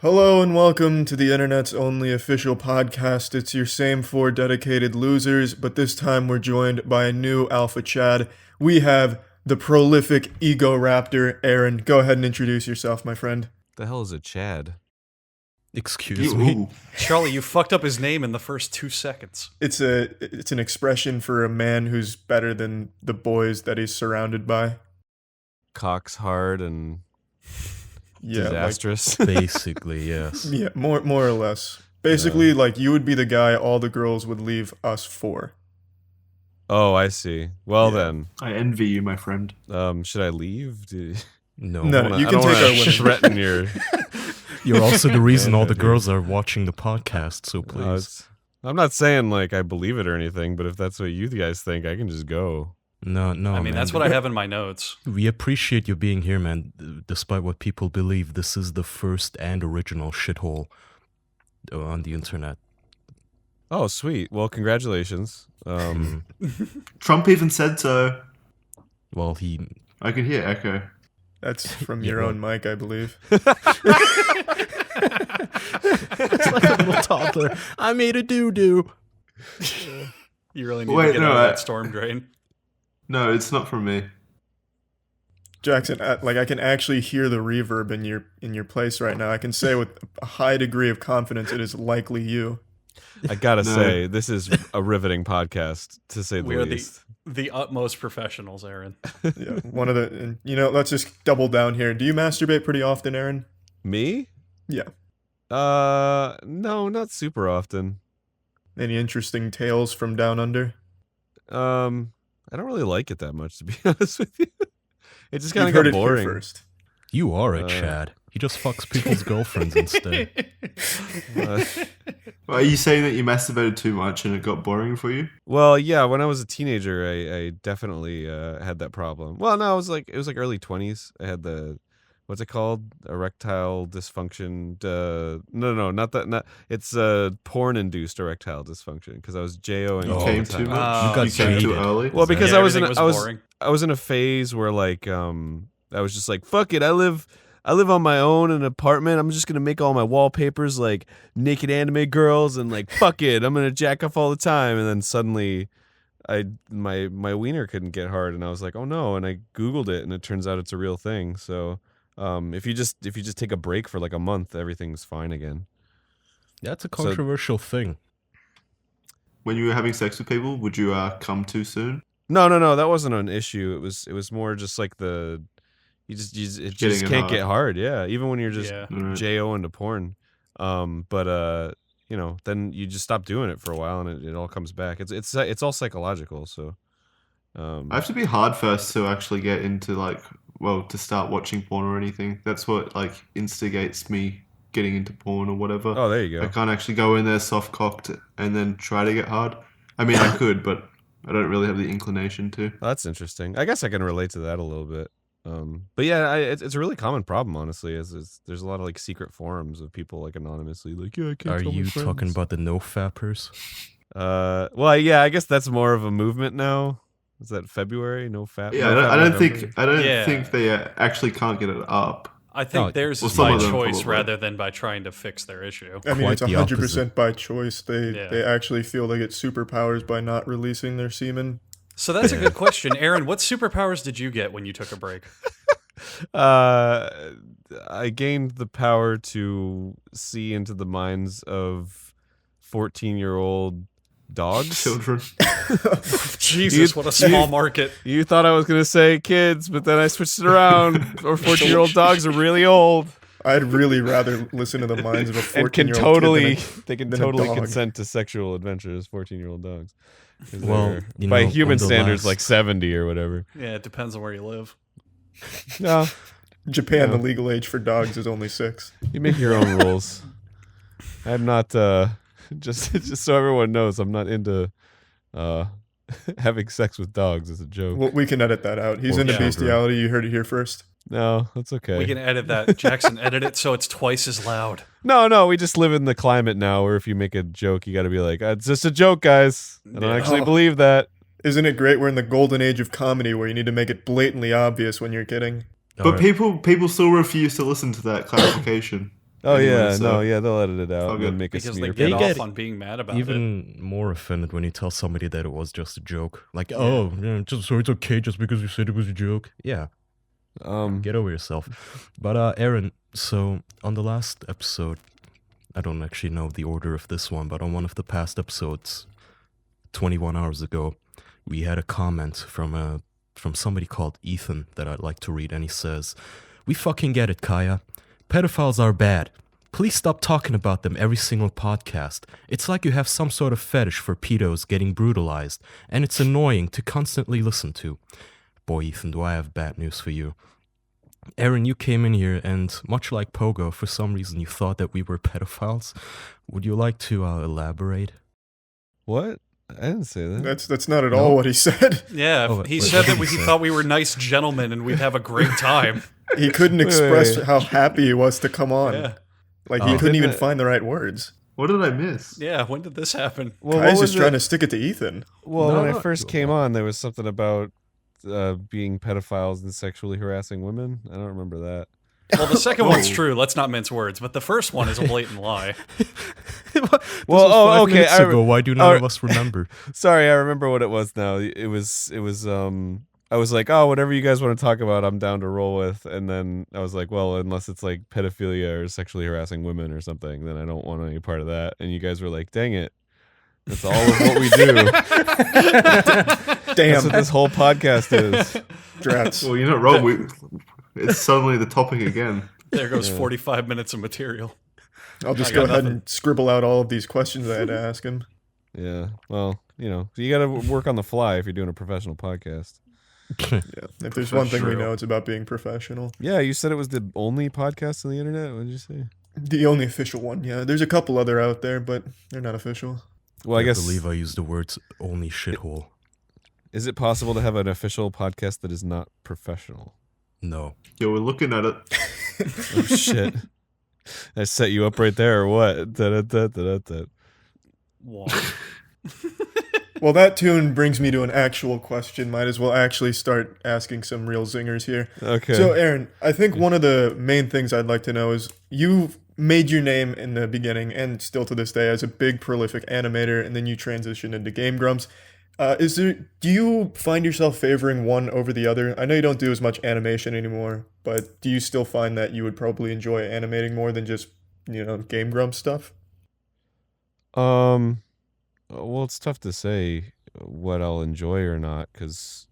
Hello and welcome to the internet's only official podcast. It's your same four dedicated losers, but this time we're joined by a new alpha Chad. We have the prolific Egoraptor, Aaron. Go ahead and introduce yourself, my friend. The hell is a Chad? Excuse me? Charlie, you fucked up his name in the first 2 seconds. It's an expression for a man who's better than the boys that he's surrounded by. Cock's hard and Yeah, disastrous. Basically, yes. yeah, more or less. Basically, like you would be the guy all the girls would leave us for. Oh, I see. Well Yeah. then, I envy you, my friend. should I leave? No. No, you can take our women. Threaten your. You're also the reason all the girls are watching the podcast, so please. I'm not saying like I believe it or anything, but if that's what you guys think, I can just go. No, I mean, man. that's what I have in my notes. We appreciate you being here, man. Despite what people believe, this is the first and original shithole on the internet. Oh, sweet. Well, congratulations. Trump even said so. Well, he... I could hear echo. That's from your own mic, I believe. It's like a little toddler. I made a doo-doo. You really need Wait, to get no, out of I- that storm drain. No, it's not from me. Jackson, I can actually hear the reverb in your place right now. I can say with a high degree of confidence it is likely you. I gotta No. say, this is a riveting podcast, to say the We are least. the utmost professionals, Aaron. Yeah, one of the and, let's just double down here. Do you masturbate pretty often, Aaron? Me? Yeah. No, not super often. Any interesting tales from down under? I don't really like it that much, to be honest with you. It just kind You've of heard got it here boring. first. You are a Chad. He just fucks people's girlfriends instead. Uh, Well, are you saying that you masturbated too much and it got boring for you? Well, yeah, when I was a teenager, I definitely had that problem. Well, no, it was like early 20s. I had the what's it called? Erectile dysfunction. No, not that. Not it's porn-induced erectile dysfunction because I was JOing You all came the too time. much? You got You came too jaded. early? Well, because Yeah, I was in everything a, boring. I was in a phase where like I was just like, fuck it, I live on my own in an apartment. I'm just gonna make all my wallpapers like naked anime girls and like fuck it, I'm gonna jack off all the time. And then suddenly, my wiener couldn't get hard, and I was like, oh no. And I Googled it, and it turns out it's a real thing. So, if you just take a break for like a month, everything's fine again. That's a controversial thing. When you were having sex with people, would you come too soon? No, that wasn't an issue. It was more just like it just Getting it can't hard. get hard. Yeah, even when you're just Yeah. Right. JO into porn. Then you just stop doing it for a while, and it all comes back. It's all psychological. So, I have to be hard first to actually get into to start watching porn or anything. That's what instigates me getting into porn or whatever. oh, there you I go. can't actually go in there soft cocked and then try to get hard. I mean, I could, but I don't really have the inclination to. Oh, that's interesting. I guess I can relate to that a little bit. But yeah, it's a really common problem, honestly. There's a lot of like secret forums of people like anonymously like, yeah, I can't Are tell my you friends. talking about the no-fappers? Well, yeah, I guess that's more of a movement now. Is that February? No fap. Yeah, no I fap don't November? think Yeah. think they actually can't get it up. I think No, theirs well, is some by of them choice probably. rather than by trying to fix their issue. I mean, Quite it's the 100% by choice. They Yeah. actually feel they get superpowers by not releasing their semen. So that's a good question. Aaron, what superpowers did you get when you took a break? I gained the power to see into the minds of 14-year-old dogs. Children. Jesus, what a small market. You thought I was gonna say kids, but then I switched it around. Or 14-year-old dogs are really old I'd really rather listen to the minds of a and can 14-year-old kid they can than a totally dog. consent to sexual adventures. 14-year-old dogs. 'Cause Well, they're, you by know, human on the standards, last- like 70 or whatever. Yeah, it depends on where you live. No, Japan, Yeah. the legal age for dogs is only 6. you make your own rules. I'm not just so everyone knows, I'm not into having sex with dogs as a joke. Well, we can edit that out. He's Or into children. bestiality. You heard it here first. No, that's okay. We can edit that. Jackson, edit it so it's twice as loud. No, we just live in the climate now where if you make a joke, you got to be like, it's just a joke, guys. I don't Yeah. actually Oh. believe that. Isn't it great? We're in the golden age of comedy where you need to make it blatantly obvious when you're kidding. But Alright. people still refuse to listen to that clarification. Oh Anyway, yeah, so- no, yeah, they'll edit it out Fuck and then it. make a Because smear they get You off get on being mad about it. even more offended when you tell somebody that it was just a joke. Like, oh, yeah, so it's okay just because you said it was a joke. Yeah, get over yourself. But Aaron, so on the last episode, I don't actually know the order of this one, but on one of the past episodes, 21 hours ago, we had a comment from somebody called Ethan that I'd like to read, and he says, "We fucking get it, Kaya. Pedophiles are bad. Please stop talking about them every single podcast. It's like you have some sort of fetish for pedos getting brutalized, and it's annoying to constantly listen to." Boy, Ethan, do I have bad news for you. Aaron, you came in here, and much like Pogo, for some reason you thought that we were pedophiles. Would you like to elaborate? What? I didn't say that. That's not at all what he said. Yeah, Oh, he wait, said what that did he he say? thought we were nice gentlemen and we'd have a great time. He couldn't Wait, express wait. how happy he was to come on. Yeah. Like, he Oh. couldn't even Didn't it- find the right words. What did I miss? Yeah, when did this happen? Well, Kai's what was just trying it? to stick it to Ethan. Well, No, when I no, first go came on. on, there was something about being pedophiles and sexually harassing women. I don't remember that. Well, the second one's true. Let's not mince words. But the first one is a blatant lie. Well, oh, okay. Minutes ago. Why do none of us remember? Sorry, I remember what it was now. It was I was like, oh, whatever you guys want to talk about, I'm down to roll with. And then I was like, well, unless it's like pedophilia or sexually harassing women or something, then I don't want any part of that. And you guys were like, dang it. That's all of what we do. That's Damn, what this whole podcast is. drats. Well, you're not wrong. It's suddenly the topic again. There goes 45 minutes of material. I'll just I go got ahead nothing. and scribble out all of these questions I had to ask him. Yeah. Well, you got to work on the fly if you're doing a professional podcast. Yeah. If there's one thing we True. know, it's about being professional. Yeah, you said it was the only podcast on the internet. What did you say? The only official one, yeah. There's a couple other out there, but they're not official. Well, I guess believe I used the words only shithole. is it possible to have an official podcast that is not professional? No. Yeah, we're looking at it. Oh shit! I set you up right there, or what? Da-da-da-da-da-da. What? Well, that tune brings me to an actual question. Might as well actually start asking some real zingers here. Okay. So, Aaron, I think one of the main things I'd like to know is you've made your name in the beginning and still to this day as a big prolific animator, and then you transitioned into Game Grumps. Do you find yourself favoring one over the other? I know you don't do as much animation anymore, but do you still find that you would probably enjoy animating more than just, Game Grumps stuff? Well, it's tough to say what I'll enjoy or not because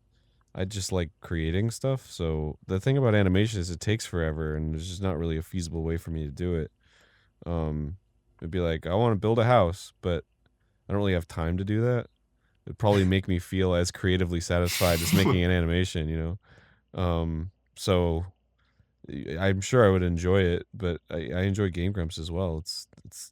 I just like creating stuff. So the thing about animation is it takes forever, and there's just not really a feasible way for me to do it. It'd be like I want to build a house, but I don't really have time to do that. It'd probably make me feel as creatively satisfied as making an animation, So I'm sure I would enjoy it, but I enjoy Game Grumps as well. It's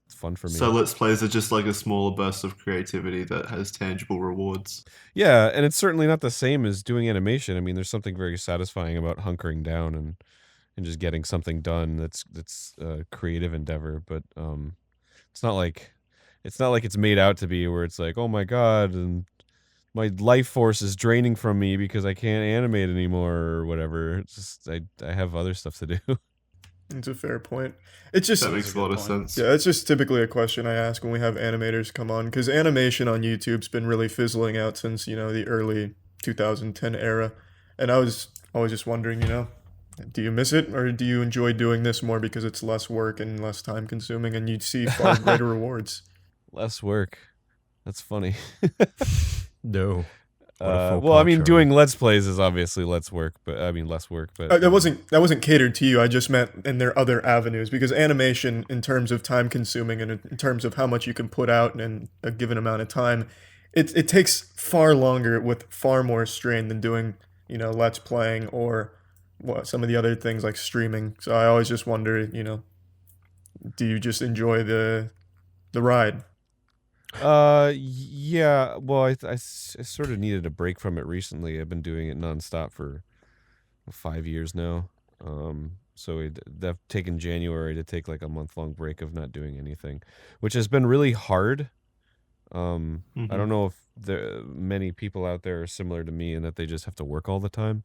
fun for me. So Let's Plays are just like a smaller burst of creativity that has tangible rewards. Yeah, and it's certainly not the same as doing animation. I mean, there's something very satisfying about hunkering down and just getting something done that's a creative endeavor. But it's not like it's made out to be where it's like, oh my god, and my life force is draining from me because I can't animate anymore or whatever. It's just I have other stuff to do. It's a fair point. It's just That makes a lot of point. sense. Yeah, it's just typically a question I ask when we have animators come on, because animation on YouTube's been really fizzling out since, the early 2010 era. And I was always just wondering, do you miss it, or do you enjoy doing this more because it's less work and less time consuming and you see far greater rewards? Less work. That's funny. No. What a faux Well, I pas, mean, Charlie. doing Let's Plays is obviously less work, but less work. But That wasn't catered to you. I just meant in their other avenues, because animation, in terms of time consuming and in terms of how much you can put out in a given amount of time, it takes far longer with far more strain than doing Let's Playing or some of the other things like streaming. So I always just wonder, do you just enjoy the ride? Yeah. Well, I sort of needed a break from it recently. I've been doing it nonstop for 5 years now. So I've taken January to take like a month-long break of not doing anything, which has been really hard. I don't know if many people out there are similar to me in that they just have to work all the time,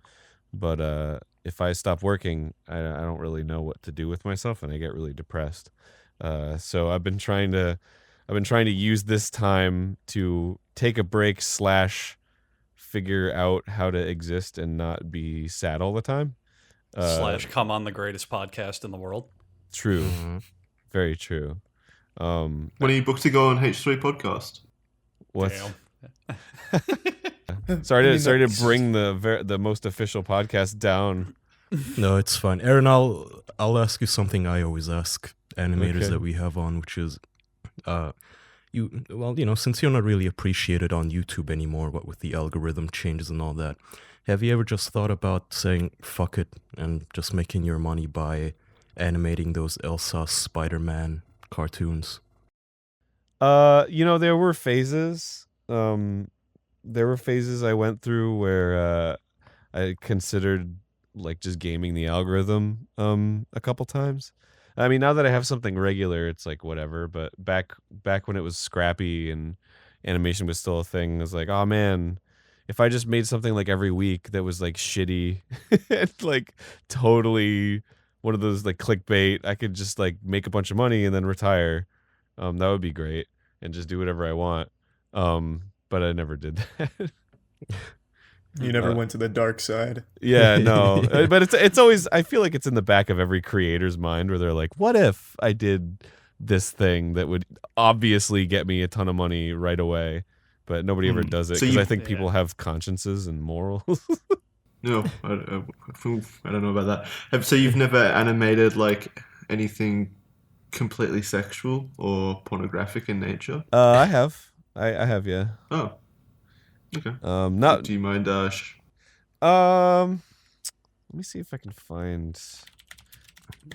But if I stop working, I don't really know what to do with myself, and I get really depressed. So I've been trying to use this time to take a break / figure out how to exist and not be sad all the time. / come on the greatest podcast in the world. True. Very true. When are you booked to go on H3 podcast? What? Damn. Sorry to bring the most official podcast down. No, it's fine. Aaron, I'll ask you something I always ask animators that we have on, which is, since you're not really appreciated on YouTube anymore, what with the algorithm changes and all that, have you ever just thought about saying fuck it and just making your money by animating those Elsa Spider-Man cartoons? There were phases. There were phases I went through where I considered like just gaming the algorithm a couple times. I mean, now that I have something regular, it's like whatever. But back when it was scrappy and animation was still a thing, I was like, oh man, if I just made something like every week that was like shitty and like totally one of those like clickbait, I could just like make a bunch of money and then retire. That would be great and just do whatever I want. But I never did that. You never went to the dark side. Yeah, no. But it's always, I feel like it's in the back of every creator's mind where they're like, what if I did this thing that would obviously get me a ton of money right away, but nobody ever does it because I think people have consciences and morals. No, I don't know about that. So you've never animated like anything completely sexual or pornographic in nature? I have, yeah. Oh, okay. Not. Do you mind? Let me see if I can find.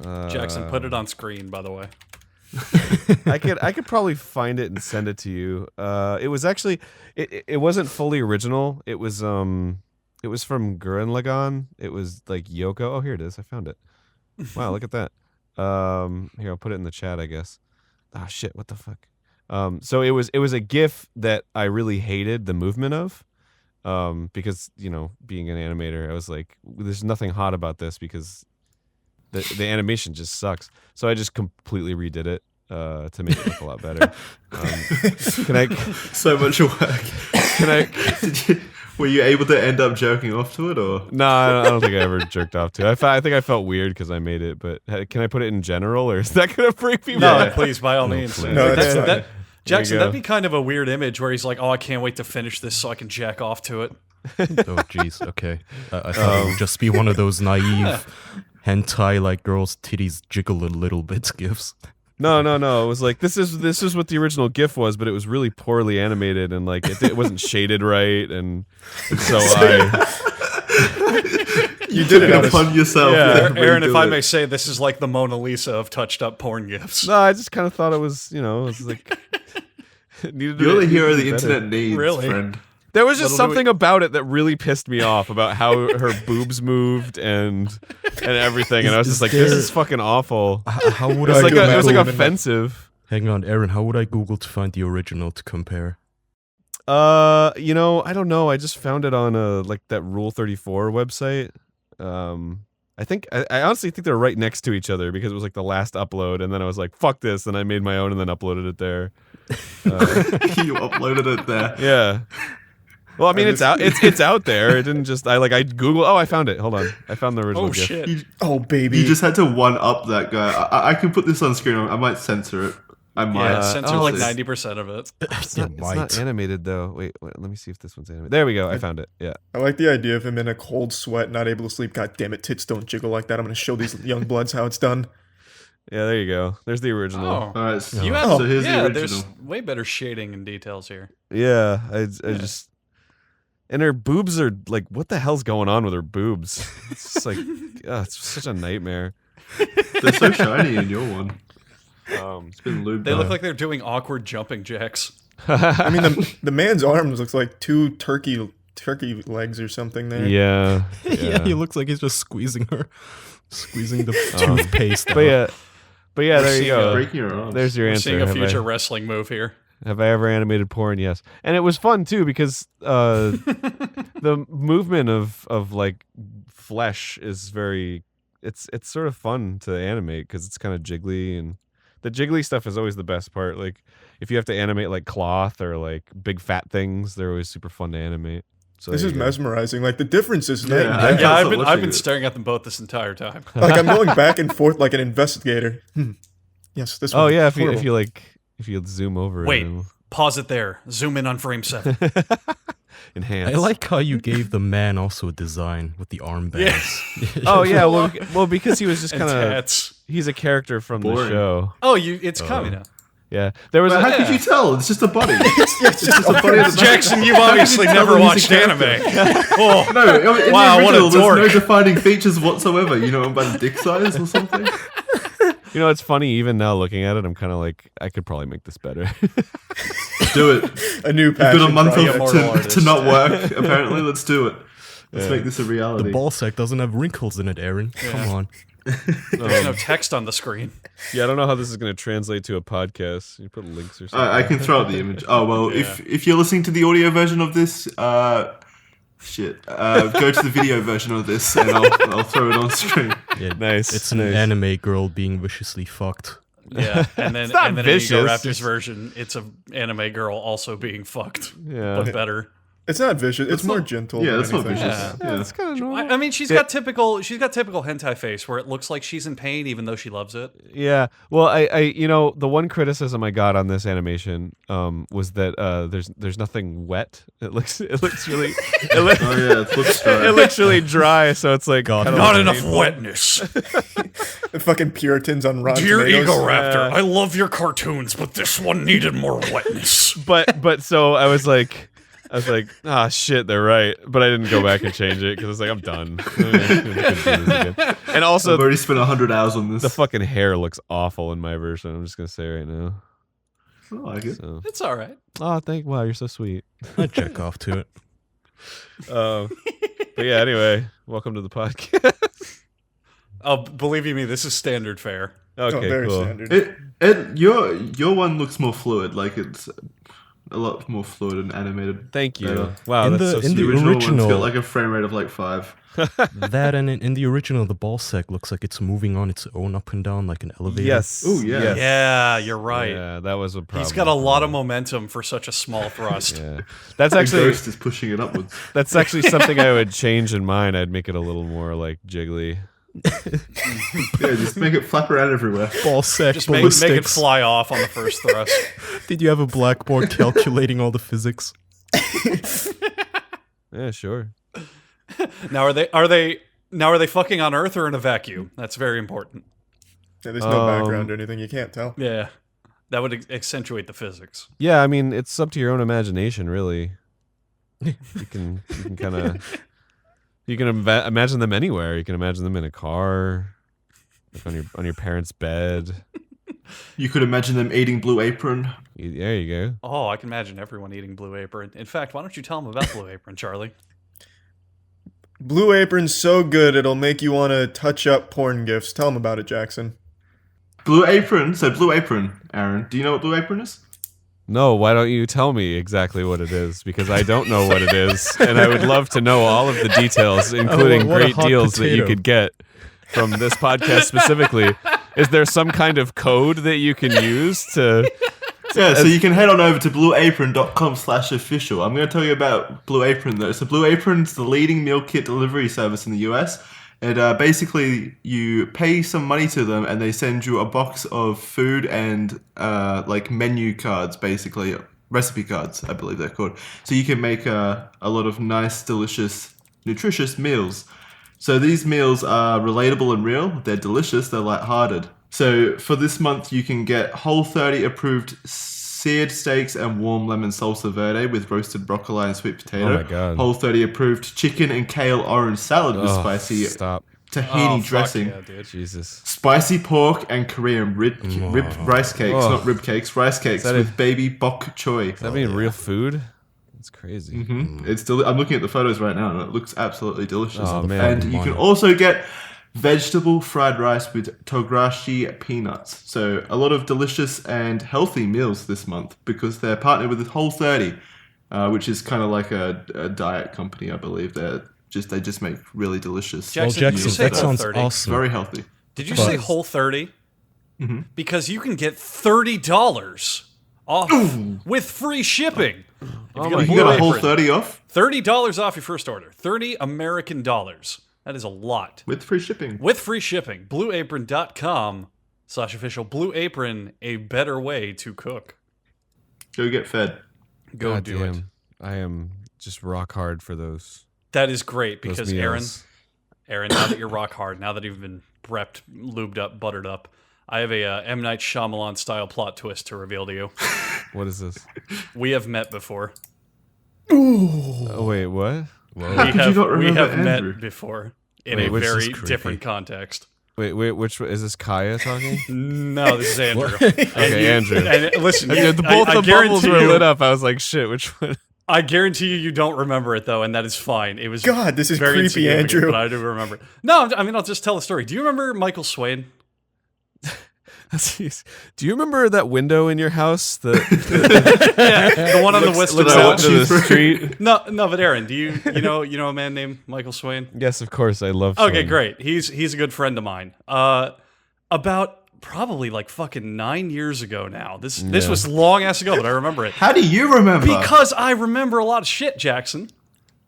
Jackson, put it on screen, by the way. I could probably find it and send it to you. It was actually it wasn't fully original. It was from Gurren Lagann. It was like Yoko. Oh, here it is. I found it. Wow, look at that. Here, I'll put it in the chat, I guess. Ah, shit, what the fuck? So it was a GIF that I really hated the movement of. Because, being an animator, I was like, there's nothing hot about this because the animation just sucks. So I just completely redid it to make it look a lot better. Can I? So much work. Were you able to end up jerking off to it, or? No, I don't think I ever jerked off to it. I think I felt weird because I made it, but can I put it in general, or is that going to freak people No, out? please, by all means. No, that's fine. Jackson, that'd be kind of a weird image where he's like, oh, I can't wait to finish this so I can jack off to it. Oh, jeez, okay. I thought it would just be one of those naive hentai, like girls' titties jiggle a little bit gifs. No. It was like this is what the original GIF was, but it was really poorly animated and like it wasn't shaded right, and so you did it upon yourself. Yeah. Aaron, if I may say, this is like the Mona Lisa of touched up porn GIFs. No, I just kind of thought it was, it was like needed to You're be, the hero needed the to be better. internet needs, Really? friend. There was just something about it that really pissed me off about how her boobs moved and everything, and I was just like, this is fucking awful. How would It was I like offensive. Hang on, Aaron, how would I Google to find the original to compare? I don't know. I just found it on that Rule 34 website. I honestly think they're right next to each other because it was like the last upload, and then I was like, fuck this, and I made my own and then uploaded it there. You uploaded it there. Yeah. Well, I mean, it's out there. It didn't just I Google. Oh, I found it. Hold on, I found the original. Oh GIF. shit! Oh baby, You just had to one up that guy. I can put this on screen. I might censor it. I might Yeah, censor like this. 90% of it. It's not animated though. Wait, let me see if this one's animated. There we go. I found it. Yeah. I like the idea of him in a cold sweat, not able to sleep. God damn it, tits don't jiggle like that. I'm gonna show these young bloods how it's done. Yeah, there you go. There's the original. Oh, All right, so, you have so here's the original. There's way better shading and details here. Yeah, I just. And her boobs are like, what the hell's going on with her boobs? It's just like, it's such a nightmare. They're so shiny in your one. It's been lubed. They look like they're doing awkward jumping jacks. I mean, the man's arms looks like two turkey legs or something there. Yeah. Yeah, he looks like he's just squeezing the toothpaste. But yeah, there you go. breaking your arms. There's your We're answer. seeing a Have future wrestling move here. Have I ever animated porn? Yes. And it was fun too because the movement of like flesh is very it's sort of fun to animate because it's kind of jiggly, and the jiggly stuff is always the best part. Like if you have to animate like cloth or like big fat things, they're always super fun to animate. So This is mesmerizing. Like the difference is Yeah, night and I day. Yeah, can't stop I've watching been it. staring at them both this entire time. Like I'm going back and forth like an investigator. Yes, this one. Oh yeah, Horrible. if you zoom over Wait, and pause it there. Zoom in on frame 7. enhance. I like how you gave the man also a design with the armbands. Oh yeah, well because he was just And kind of tats. he's a character from the Boring. show. Oh, it's coming now. Yeah, there was But a, how could you tell? It's just a body. It's just a body of the Jackson, you've obviously Tell never him he's watched a anime. character. Oh, No, in Wow, the what a original, dork. there's no defining features whatsoever. You know, about dick size or something. you know, it's funny even now looking at it. I'm kind of like I could probably make this better. Do it. a new You've got passion a month project. Immortal to artist. not work. Apparently, let's do it. Let's Yeah. make this a The reality. ball sack doesn't have wrinkles in it, Aaron. Come on. there's no text on the screen. Yeah, I don't know how this is going to translate to a podcast. You put links or something. I can throw out the image. Oh well, if you're listening to the audio version of this, go to the video version of this, and I'll throw it on screen. Yeah, Nice. It's an nice. anime girl being viciously fucked. Yeah, and then not in vicious, Egoraptor's just- version, it's an anime girl also being fucked, Yeah. but better. It's not vicious. It's more gentle. Yeah, than that's not anything. vicious. Yeah. Yeah. It's kind of normal. I mean, she's got typical hentai face where it looks like she's in pain even though she loves it. Yeah. Well, I you know, the one criticism I got on this animation was that there's nothing wet. It looks really it, look, Oh yeah, it looks dry. it looks really dry. So it's like God, kinda Not like enough painful. wetness. The fucking Puritans on Rotten Dear Tomatoes. Egoraptor, I love your cartoons, but this one needed more wetness. But so I was like, ah, shit, they're right. But I didn't go back and change it because I was like, I'm done. I couldn't do this again. And also, I've already spent 100 hours on this. the fucking hair looks awful in my version. I'm just gonna say right now. I like it. So, It's all right. oh, wow, you're so sweet. I'd check off to it. But yeah, anyway, welcome to the podcast. Oh, believe you me, this is standard fare. Okay, Oh, very cool. standard. Your one looks more fluid. Like it's a lot more fluid and animated. Thank you. better. Wow, In that's the- so in The sweet. the original one's original- got like a frame rate of like 5. That and in the original, the ball sack looks like it's moving on its own up and down like an elevator. Yes. Ooh, yeah. Yes. Yeah, you're right. Yeah, that was a problem. He's got a lot of momentum for such a small thrust. Yeah, that's The actually ghost is pushing it upwards. something I would change in mine. I'd make it a little more like jiggly. Yeah, just make it flap around everywhere. Ball sack Just make it ballistics. fly off on the first thrust. Did you have a blackboard calculating all the physics? Yeah, sure. Now are they fucking on Earth or in a vacuum? That's very important. Yeah, there's no background or anything. You can't tell. Yeah. That would accentuate the physics. Yeah, I mean, it's up to your own imagination, really. You can kind of imagine them anywhere. You can imagine them in a car, like on your parents' bed. You could imagine them eating Blue Apron. There you go. Oh, I can imagine everyone eating Blue Apron. In fact, why don't you tell them about Blue Apron, Charlie? Blue Apron's so good it'll make you want to touch up porn gifs. Tell them about it, Jackson. Blue Apron. So Blue Apron, Aaron. Do you know what Blue Apron is? No, why don't you tell me exactly what it is? Because I don't know what it is, and I would love to know all of the details, including what a great hot deals that you potato. could get from this podcast specifically. Is there some kind of code that you can use to? Yeah, so you can head on over to blueapron.com/official. I'm going to tell you about Blue Apron though. So Blue Apron's the leading meal kit delivery service in the US. And basically, you pay some money to them, and they send you a box of food and like menu cards, basically recipe cards, I believe they're called. So you can make a lot of nice, delicious, nutritious meals. So these meals are relatable and real. They're delicious. They're lighthearted. So for this month, you can get Whole30 approved seared steaks and warm lemon salsa verde with roasted broccoli and sweet potato. Oh my God. Whole30 approved chicken and kale orange salad with Oh, spicy Stop, tahini fuck dressing. yeah, dude. Jesus. Spicy pork and Korean rib rice cakes, Oh. not rib cakes, rice cakes that with it? baby bok choy. Does that mean real food? That's crazy. It's I'm looking at the photos right now, and it looks absolutely delicious. Oh, man. And you can also get vegetable fried rice with togashi peanuts. So a lot of delicious and healthy meals this month because they're partnered with Whole30, which is kind of like a diet company, I believe. They just make really delicious. Jackson, Well, did you Jackson, say that sounds Whole30? awesome. Very healthy. Did you say Whole30? Mm-hmm. Because you can get $30 off with free shipping. You can get a whole 30 off $30 off your first order. 30 American dollars. That is a lot. with free shipping. With free shipping. BlueApron.com/official. Blue Apron, a better way to cook. Go get fed. Go God do damn. it. I am just rock hard for those. That is great those because meals. Aaron, now that you're rock hard, now that you've been prepped, lubed up, buttered up, I have a M. Night Shyamalan style plot twist to reveal to you. What is this? We have met before. Oh wait, what? How could you not We remember have Andrew? met before in Wait, a which is very creepy. different context. Wait, which is this? Kaya talking? No, this is Andrew. Okay, Andrew. And listen, Yeah, I both the bubbles guarantee were you, lit up. I was like, shit, which one? I guarantee you don't remember it, though, and that is fine. It was God, this is very creepy, insignificant, Andrew. But I do remember it. No, I mean, I'll just tell the story. Do you remember Michael Swain? Do you remember that window in your house? The one on the west Looks of out the to the street. No, but Aaron, do you know a man named Michael Swain? Yes, of course. I love. Okay, Swain. great. He's a good friend of mine. About probably like fucking 9 years ago now. This was long ass ago, but I remember it How do you remember? because I remember a lot of shit, Jackson.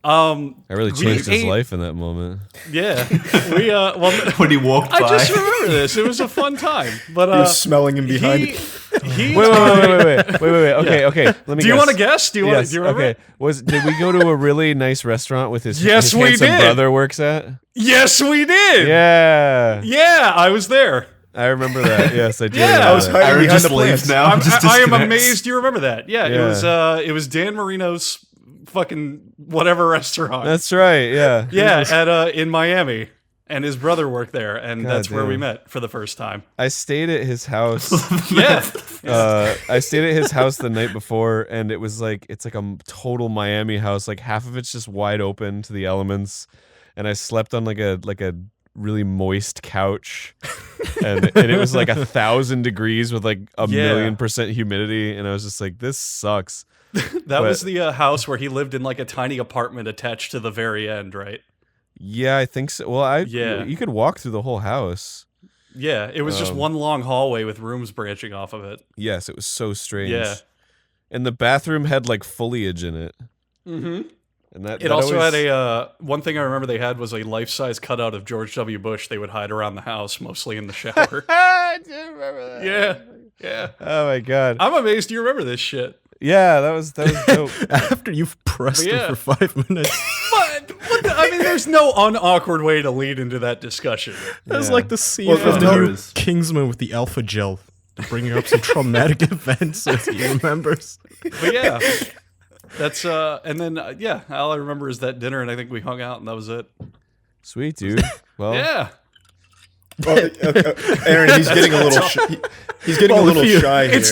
I really changed his ate- life in that moment. Yeah, we well. when he walked by. I just remember this. It was a fun time. But He was smelling him behind. he Wait. Okay. Let me. Do you guess. want to guess? Do you want? Yes. Do you remember? Okay. Did we go to a really nice restaurant with his? Yes, his we handsome did. brother works at. Yes, we did. Yeah. Yeah, I was there. I remember that. Yes, I do. Yeah. remember I was that. hiding Aaron behind just the leaves plants. now. Just I am disconnects. amazed you remember that. Yeah, Yeah. it was Dan Marino's fucking whatever restaurant. That's right. Yeah. Yeah, at in Miami, and his brother worked there, and God that's where we damn. met for the first time. I stayed at his house. Yeah, I stayed at his house the night before, and it's like a total Miami house. Like half of it's just wide open to the elements, and I slept on like a really moist couch, and it was like 1,000 degrees with like a Yeah. 1,000,000% humidity, and I was just like, this sucks. that was the house where he lived in like a tiny apartment attached to the very end, right? Yeah, I think so. Well, Yeah. you could walk through the whole house. Yeah, it was just one long hallway with rooms branching off of it. Yes, it was so strange. Yeah. And the bathroom had like foliage in it. Mm-hmm. And that It also had a one thing I remember they had was a life-size cutout of George W. Bush. They would hide around the house, mostly in the shower. I do remember that. Yeah. Oh my god. I'm amazed you remember this shit. Yeah, that was dope. After you've pressed Yeah. him for 5 minutes. I mean, there's no unawkward way to lead into that discussion. That's Yeah. like the scene Well, from there the new is. Kingsman with the alpha gel. Bringing up some traumatic events as he remembers. But yeah, that's and then yeah, all I remember is that dinner, and I think we hung out, and that was it. Sweet, dude. Well, Yeah, Well, Aaron, he's getting a little. He's getting a Well, little if you- shy here. it's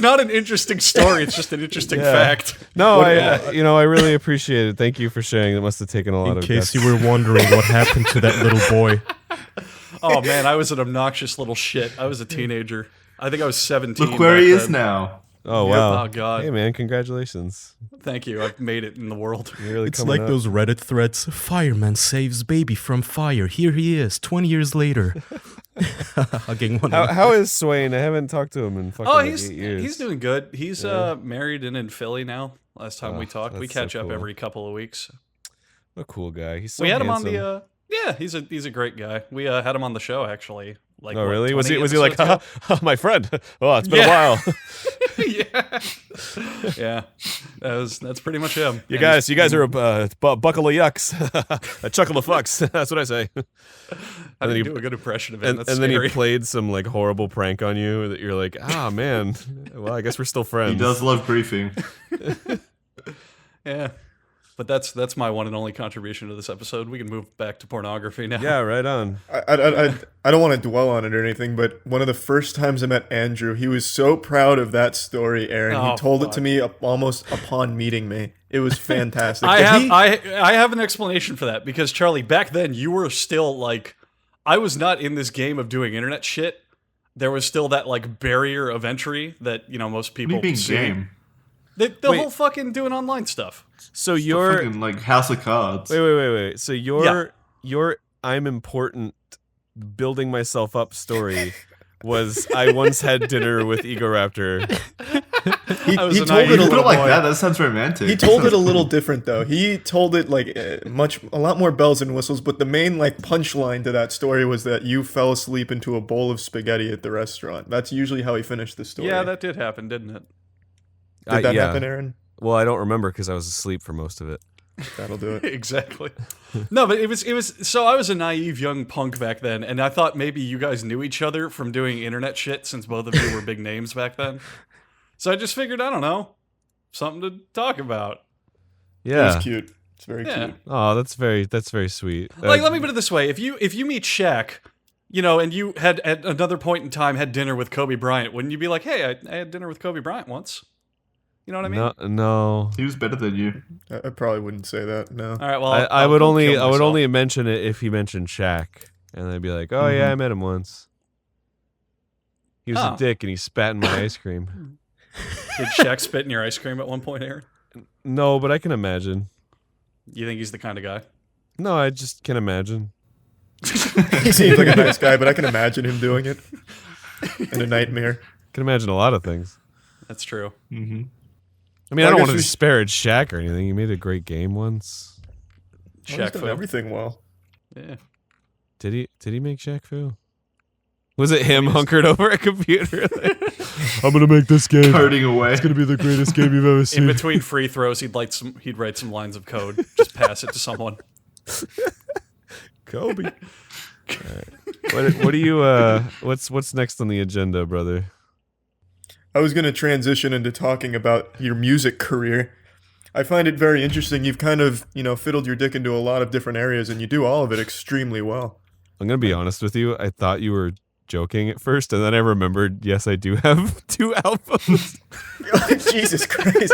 not an interesting story. It's just an interesting fact. no, What- I really appreciate it. Thank you for sharing. It must have taken a lot In of case guts. you were wondering what happened to that little boy. Oh man, I was an obnoxious little shit. I was a teenager. I think I was 17. Look where back he is then. now. Oh wow. Oh god. Hey man, congratulations. Thank you. I've made it in the world. You're really It's coming like up. those Reddit threads. Fireman saves baby from fire. Here he is, 20 years later. Hugging one another. How is Swain? I haven't talked to him in fucking Oh, like he's 8 years. he's doing good. He's married and in Philly now. Last time we talked, we that's so catch up cool. every couple of weeks. a cool guy. He's so We had him on handsome. the yeah, he's a great guy. We had him on the show actually. Like Oh what, really? Was 20 he like, episodes "Haha, my friend? Oh, it's been Yeah. a while. ago? Yeah, that's pretty much him. You And guys are a buckle of yucks, a chuckle of fucks. That's what I say. I then didn't he- do a good impression of him. And, That's and then scary. he played some like horrible prank on you that you're like, ah man, well I guess we're still friends. He does love griefing. Yeah, but that's my one and only contribution to this episode. We can move back to pornography now. Yeah, right on. I don't want to dwell on it or anything, but one of the first times I met Andrew, he was so proud of that story, Aaron. Oh, he told it fuck. to me almost upon meeting me. It was fantastic. I But have he- I have an explanation for that because Charlie, back then you were still like I was not in this game of doing internet shit. There was still that like barrier of entry that most people What do you mean see. game? The Wait. whole fucking doing online stuff. So The you're fucking, like House of Cards. wait. So your I'm important building myself up story was I once had dinner with Egoraptor. He I was told a naive it a You put it little like that sounds romantic. He told it a little different though. He told it like a lot more bells and whistles, but the main like punchline to that story was that you fell asleep into a bowl of spaghetti at the restaurant. That's usually how he finished the story. Yeah, that did happen, didn't it? Did that yeah. happen, Aaron? Well, I don't remember because I was asleep for most of it. That'll do it. Exactly. No, but it was so I was a naive young punk back then, and I thought maybe you guys knew each other from doing internet shit since both of you were big names back then. So I just figured, I don't know, something to talk about. It Yeah. was cute. It's very Yeah. cute. Oh, that's very sweet. Like, let me put it this way: if you meet Shaq, and you had at another point in time had dinner with Kobe Bryant, wouldn't you be like, hey, I had dinner with Kobe Bryant once? You know what I mean? No. He was better than you. I probably wouldn't say that. No. All right. Well, I would I'll only kill myself. mention it if he mentioned Shaq, and I'd be like, oh yeah, I met him once. He was Oh. a dick, and he spat in my ice cream. Did Shaq spit in your ice cream at one point, Aaron? No, but I can imagine. You think he's the kind of guy? No, I just can imagine. He seems like a nice guy, but I can imagine him doing it in a nightmare. Can imagine a lot of things. That's true. Mm-hmm. I mean, I I don't guess want to we- disparage Shaq or anything. He made a great game once. He's Shaq done Fu. everything well. Yeah. Did he make Shaq Fu? Was it him hunkered over a computer? I'm gonna make this game. Coding away. It's gonna be the greatest game you've ever In seen. between free throws, he'd write some lines of code, just pass it to someone. Kobe. What do you what's next on the agenda, brother? I was going to transition into talking about your music career. I find it very interesting. You've kind of, fiddled your dick into a lot of different areas, and you do all of it extremely well. I'm gonna be honest with you. I thought you were joking at first, and then I remembered. Yes, I do have 2 albums. Jesus Christ.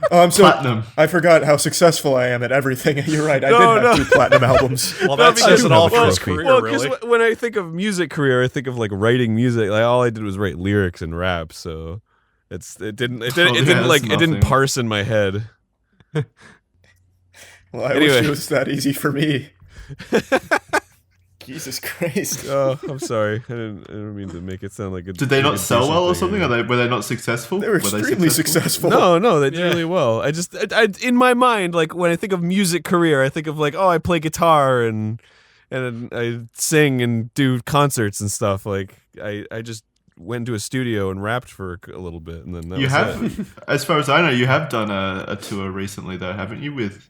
So Platinum. I forgot how successful I am at everything. You're right. I No, did have no. 2 platinum albums. Well, that because- says it all I do for have his a trophy. career, Well, really. because when I think of music career, I think of like writing music. Like all I did was write lyrics and rap. So it didn't that's nothing. parse in my head. Well, I Anyway. wish it was that easy for me. Jesus Christ. Oh, I'm sorry. I didn't mean to make it sound like a. Did they not sell well or something? Or Were they not successful? They were extremely successful. No, they did Yeah. really well. I just, in my mind, like when I think of music career, I think of like, oh, I play guitar and I sing and do concerts and stuff. Like I just went to a studio and rapped for a little bit, and then that You was it. have, as far as I know, you have done a tour recently, though, haven't you? With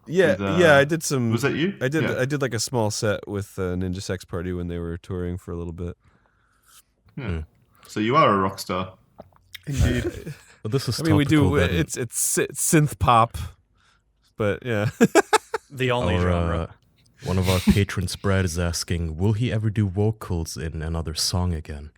Yeah, with, yeah, I did some. was that you? I did. Yeah. I did like a small set with Ninja Sex Party when they were touring for a little bit. Yeah. So you are a rock star. Indeed. But this is I mean, we do. topical then. It's synth pop, but yeah. The only genre. One of our patrons, Brad, is asking, will he ever do vocals in another song again?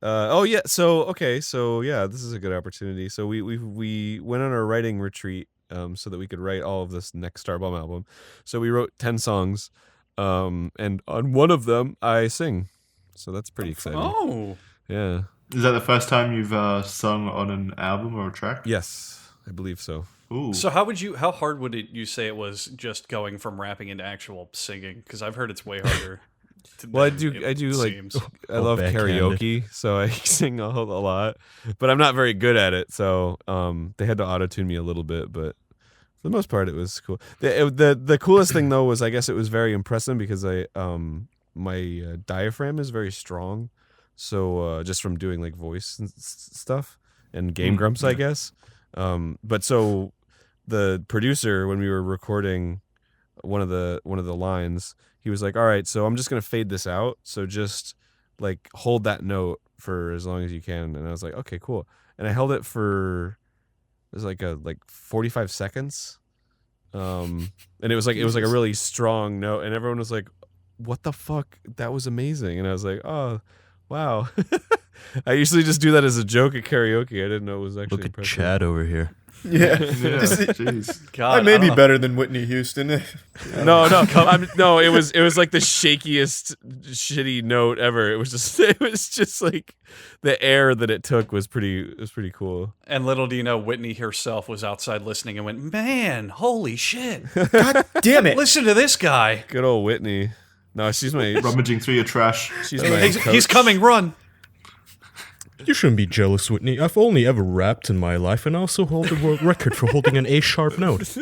Oh yeah. So yeah, this is a good opportunity. So we went on a writing retreat, so that we could write all of this next Starbomb album. So we wrote 10 songs, and on one of them I sing. So that's pretty exciting. Oh, Yeah. Is that the first time you've sung on an album or a track? Yes, I believe so. Ooh. so how hard would you say it was just going from rapping into actual singing? Because I've heard it's way harder. Well, I than do it like seems. I love backhanded. karaoke, so I sing a lot, but I'm not very good at it. So they had to auto-tune me a little bit, but for the most part, it was cool. The coolest thing though was I guess it was very impressive because my diaphragm is very strong, so just from doing like voice and stuff and game grumps, I guess. But so the producer, when we were recording one of the lines, he was like, all right, so I'm just gonna fade this out, so just like hold that note for as long as you can. And I was like, okay, cool. And I held it for, it was like 45 seconds, and it was like a really strong note, and everyone was like, what the fuck, that was amazing. And I was like, oh wow. I usually just do that as a joke at karaoke. I didn't know it was actually Look at impressive. Chad over here. Yeah. Jeez. God, I may be don't know. better than Whitney Houston. No, it was like the shakiest shitty note ever. It was just like the air that it took was pretty cool. And little do you know, Whitney herself was outside listening and went, "Man, holy shit! God damn it. Listen to this guy. Good old Whitney. No, she's my Rummaging through your trash. she's my He's coach. coming. Run!" You shouldn't be jealous, Whitney. I've only ever rapped in my life, and I also hold the world record for holding an A-sharp note.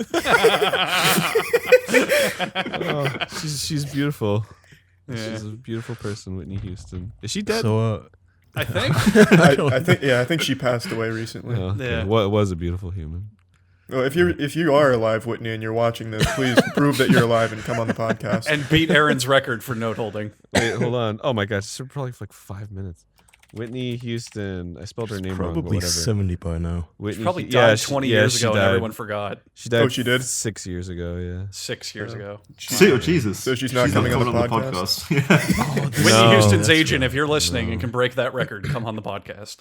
Oh, she's beautiful. She's a beautiful person, Whitney Houston. Is she dead? So, I think. I think she passed away recently. Oh, okay. Yeah. What was a beautiful human? Well, if you are alive, Whitney, and you're watching this, please prove that you're alive and come on the podcast. And beat Aaron's record for note holding. Wait, hold on. Oh my gosh, it's probably for like 5 minutes. Whitney Houston. I spelled her name wrong. But probably whatever. 70 by now. Whitney, Probably yeah, died she- 20 yeah, years she ago and died. everyone forgot. She died. Oh, she did? 6 years ago. Yeah. 6 years ago. Oh, Jesus. So she's not coming on the podcast. Yeah. Whitney No, Houston's that's agent, if you're listening and can break that record, come on the podcast.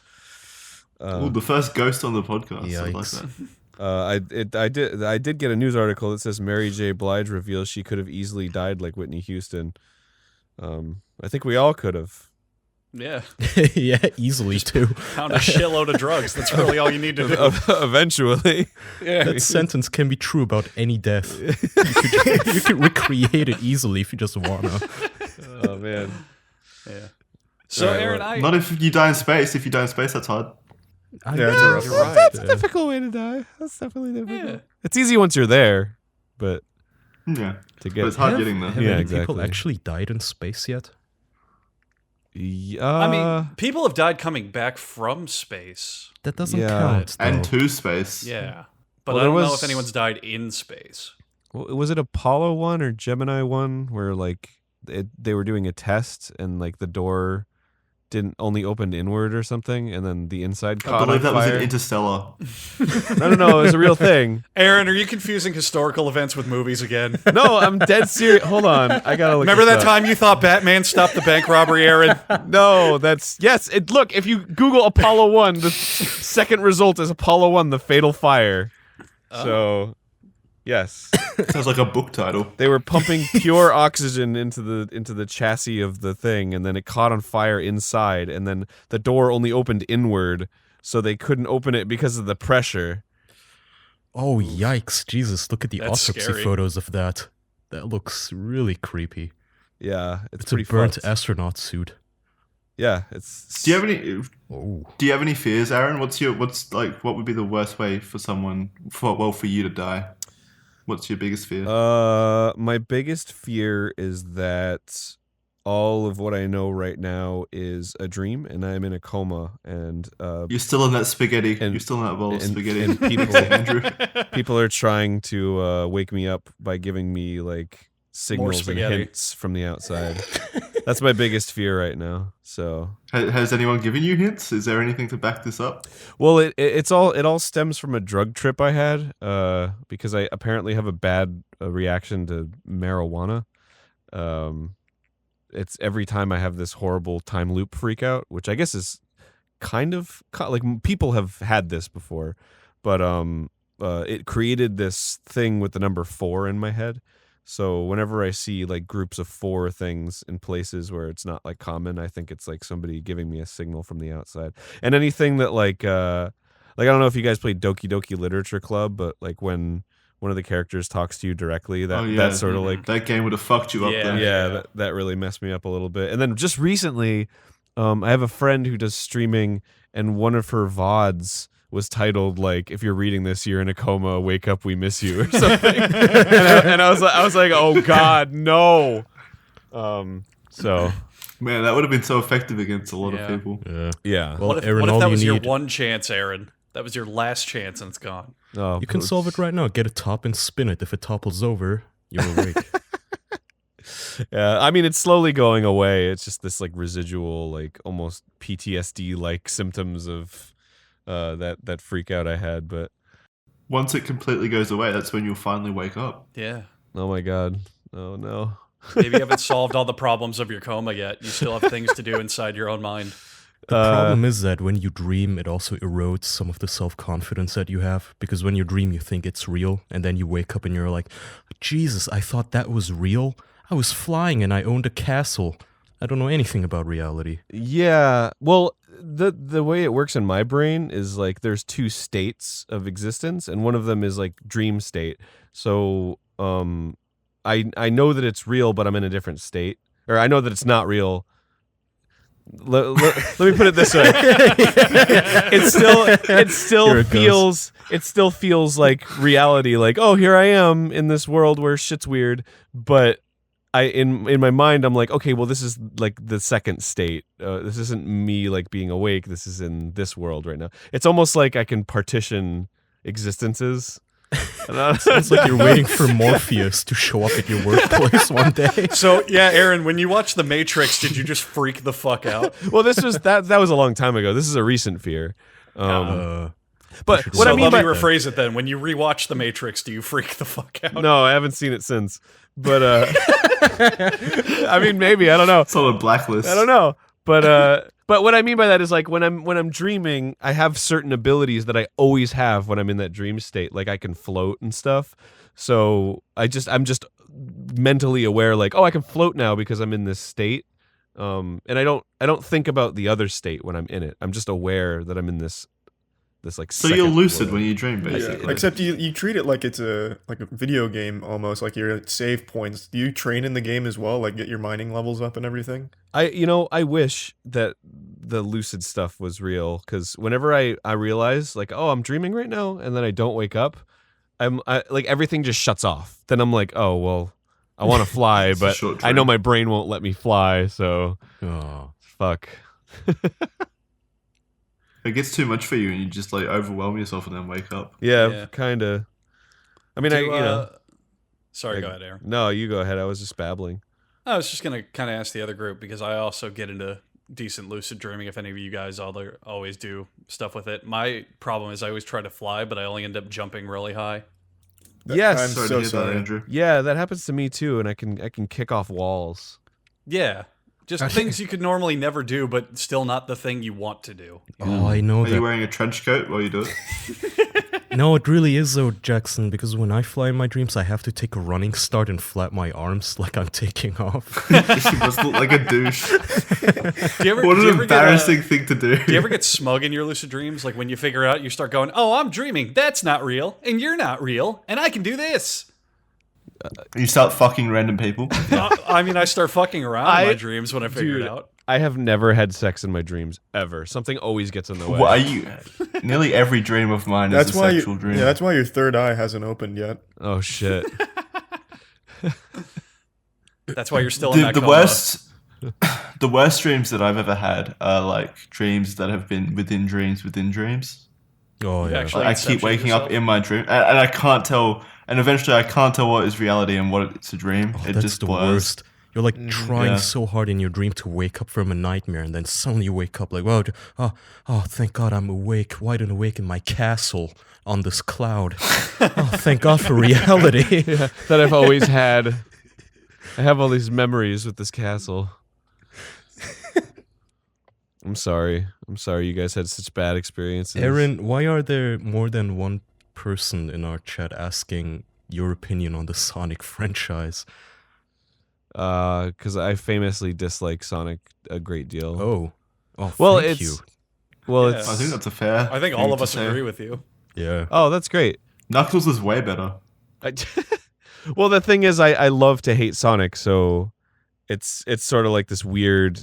Ooh, the first ghost on the podcast. I like Yikes. that. I did get a news article that says Mary J. Blige reveals she could have easily died like Whitney Houston. I think we all could have. Yeah. Yeah, easily, too. Found a shitload of drugs. That's really all you need to do. Eventually. Yeah. That sentence can be true about any death. You could recreate it easily if you just wanna. Oh man. Yeah. So, Alright, Aaron, Not if you die in space. If you die in space, that's hard. Yeah, it's a rough You're one. right. That's a difficult way to die. That's definitely difficult. Yeah. It's easy once you're there, but Yeah. to But get it's hard getting there. Have Yeah, any exactly. people actually died in space yet? I mean, people have died coming back from space. That doesn't Yeah. count. And though. to space. Yeah. But Well, I don't there know was- if anyone's died in space. was it Apollo 1 or Gemini 1 where like they were doing a test and like the door didn't only open inward or something, and then the inside I caught believe on that was fire. in Interstellar. No, it was a real thing. Aaron, are you confusing historical events with movies again? No, I'm dead serious. Hold on, I gotta look. Remember this that up. time you thought Batman stopped the bank robbery, Aaron? No, that's yes. Look, if you Google Apollo 1, the second result is Apollo 1, the fatal fire. So, yes, Sounds like a book title. they were pumping pure oxygen into the chassis of the thing, and then it caught on fire inside, and then the door only opened inward, so they couldn't open it because of the pressure. Oh, yikes. Jesus, look at the That's autopsy scary. photos of that. That looks really creepy. Yeah, it's It's a pretty burnt fucked. astronaut suit. Yeah, it's. Do you have any? Oh. Do you have any fears, Aaron? What would be the worst way for you to die? What's your biggest fear? My biggest fear is that all of what I know right now is a dream, and I'm in a coma, and You're still in that spaghetti. and- You're still in that bowl of and- spaghetti. and people- Andrew. people are trying to wake me up by giving me like signals and spaghetti. hints from the outside. That's my biggest fear right now. So, Has anyone given you hints? Is there anything to back this up? well, it all stems from a drug trip I had because I apparently have a bad reaction to marijuana. It's every time I have this horrible time loop freak out, which I guess is kind of like people have had this before, but it created this thing with the number 4 in my head. So whenever I see like groups of 4 things in places where it's not like common, I think it's like somebody giving me a signal from the outside. And anything that like I don't know if you guys played Doki Doki Literature Club, but like when one of the characters talks to you directly, that sort of like that game would have fucked you up. Yeah. Then. yeah, that really messed me up a little bit. And then just recently, I have a friend who does streaming, and one of her VODs was titled like, "If you're reading this, you're in a coma. Wake up, we miss you," or something. and I was like, oh God, no. So Man, that would have been so effective against a lot Yeah. of people. Yeah. yeah. Well, What if, Aaron, what if all that you was your need- one chance, Aaron? That was your last chance and it's gone. Oh, You can solve it right now. Get a top and spin it. If it topples over, you're awake. Yeah, I mean, it's slowly going away. It's just this like residual, like almost PTSD like symptoms of that freak out I had. But Once it completely goes away, that's when you'll finally wake up. Yeah. oh my God, oh no. Maybe you haven't solved all the problems of your coma yet. You still have things to do inside your own mind. The problem is that when you dream, it also erodes some of the self-confidence that you have. Because when you dream, you think it's real. And then you wake up and you're like, Jesus, I thought that was real. I was flying and I owned a castle. I don't know anything about reality. Yeah. Well, the way it works in my brain is like there's two states of existence, and one of them is like dream state. So I know that it's real, but I'm in a different state. Or I know that it's not real. Let me put it this way. it still feels like reality, like, oh, here I am in this world where shit's weird, but in my mind I'm like, okay, well, this is like the second state. This isn't me like being awake, this is in this world right now. It's almost like I can partition existences. Sounds like you're waiting for Morpheus to show up at your workplace one day. So yeah, Aaron, when you watched The Matrix, did you just freak the fuck out? Well, this was that was a long time ago. This is a recent fear. But what I mean let by me rephrase it then. When you rewatch The Matrix, do you freak the fuck out? No, I haven't seen it since. But I mean, maybe, I don't know. It's on a blacklist. I don't know. But what I mean by that is like when I'm dreaming, I have certain abilities that I always have when I'm in that dream state. Like I can float and stuff. So I'm just mentally aware, like, oh, I can float now because I'm in this state. And I don't think about the other state when I'm in it. I'm just aware that I'm in this like. So you're lucid when you dream, basically. Yeah, except you treat it like it's a video game almost, like you're at save points. Do you train in the game as well, like get your mining levels up and everything? I wish that the lucid stuff was real, because whenever I realize like, oh, I'm dreaming right now, and then I don't wake up, I like everything just shuts off. Then I'm like, oh well, I want to fly, but I know my brain won't let me fly, so fuck. It gets too much for you, and you just like overwhelm yourself and then wake up. Yeah. Kind of. I mean, Sorry, go ahead, Aaron. No, you go ahead. I was just babbling. I was just gonna kind of ask the other group, because I also get into decent lucid dreaming. If any of you guys always do stuff with it, my problem is I always try to fly, but I only end up jumping really high. Yes, I'm Sorry to so hear sorry. that, Andrew. yeah, that happens to me too, and I can kick off walls. Yeah, just things you could normally never do, but still not the thing you want to do. Oh, I know Are you that. wearing a trench coat while you do it? No, it really is though, Jackson, because when I fly in my dreams, I have to take a running start and flap my arms like I'm taking off. You must look like a douche. Do you ever, What do you an ever embarrassing thing to do. Do you ever get smug in your lucid dreams? Like when you figure out, you start going, "Oh, I'm dreaming. That's not real, and you're not real, and I can do this." You start fucking random people. I mean, I start fucking around in my dreams when I figure it out. I have never had sex in my dreams ever. Something always gets in the way. What are you? Nearly every dream of mine is That's a why sexual dream. Yeah, that's why your third eye hasn't opened yet. Oh shit. That's why you're still in that the coma. worst. The worst dreams that I've ever had are like dreams that have been within dreams within dreams. Oh yeah. Actually, Like, I keep inception waking yourself. up in my dream, and I can't tell. And eventually, I can't tell what is reality and what it's a dream. Oh, it that's just the blurs. worst. You're like trying yeah. so hard in your dream to wake up from a nightmare, and then suddenly you wake up like, oh, thank God I'm awake, wide and awake in my castle on this cloud. Oh, thank God for reality. That I've always had. I have all these memories with this castle. I'm sorry you guys had such bad experiences. Aaron, why are there more than one person in our chat asking your opinion on the Sonic franchise? Because I famously dislike Sonic a great deal. Oh, well, thank you. Well, Yeah. it's. I think that's a fair. I think thing all of to us say. agree with you. Yeah. Oh, that's great. Knuckles is way better. Well, the thing is, I love to hate Sonic, so it's sort of like this weird.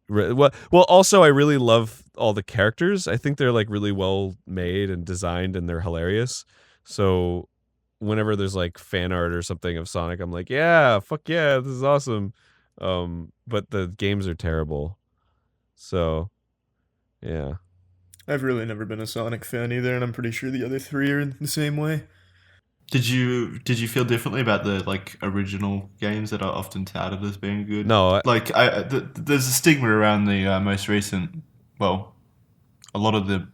Well, also I really love all the characters. I think they're like really well made and designed, and they're hilarious. So whenever there's like fan art or something of Sonic, I'm like, yeah, fuck yeah, this is awesome. But the games are terrible. So yeah. I've really never been a Sonic fan either, and I'm pretty sure the other three are the same way. Did you feel differently about the like original games that are often touted as being good? No, Like there's a stigma around the most recent. Well, a lot of the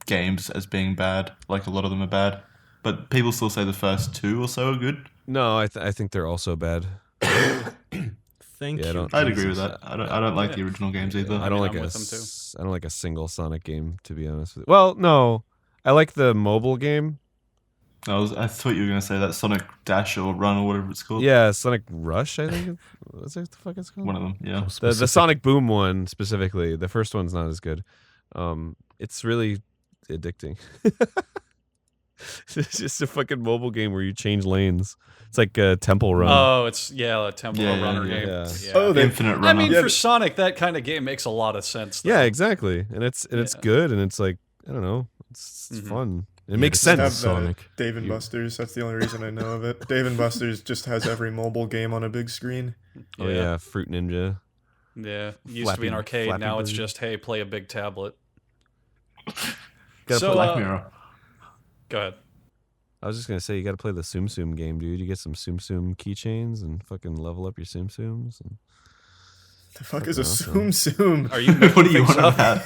games as being bad. Like a lot of them are bad, but people still say the first two or so are good. no, I think they're also bad. Thank Yeah, I you. don't- I'd agree with that. I don't like Yeah. the original games either. I don't mean, like I'm a with them, too. I don't like a single Sonic game, to be honest with you. Well, no, I like the mobile game. I thought you were gonna say that Sonic Dash or Run or whatever it's called. Yeah, Sonic Rush, I think. What's that the fuck it's called? One of them. Yeah. Oh, The specific. Sonic Boom one specifically. The first one's not as good. It's really addicting. It's just a fucking mobile game where you change lanes. It's like a Temple Run. Oh, it's a Temple Yeah, Runner yeah, game. yeah. Yeah. Oh, they Infinite Runner. I mean, Yeah, for Sonic, that kind of game makes a lot of sense. Though. Yeah, exactly. And it's Yeah. good, and it's like, I don't know, it's Mhm. fun. It Yeah, makes this sense. have Sonic. Dave and Buster's. That's the only reason I know of it. Dave and Buster's just has every mobile game on a big screen. Oh yeah, Fruit Ninja. Yeah. It used to be an arcade. Flappy Now it's Bird. just, hey, play a big tablet. Gotta So, play- Black Mirror. Go ahead. I was just gonna say you gotta play the Tsum Tsum game, dude. You get some Tsum Tsum keychains and fucking level up your Tsum Tsums. And The fuck is a Fucking Tsum Tsum? Are you What do you things want up? about?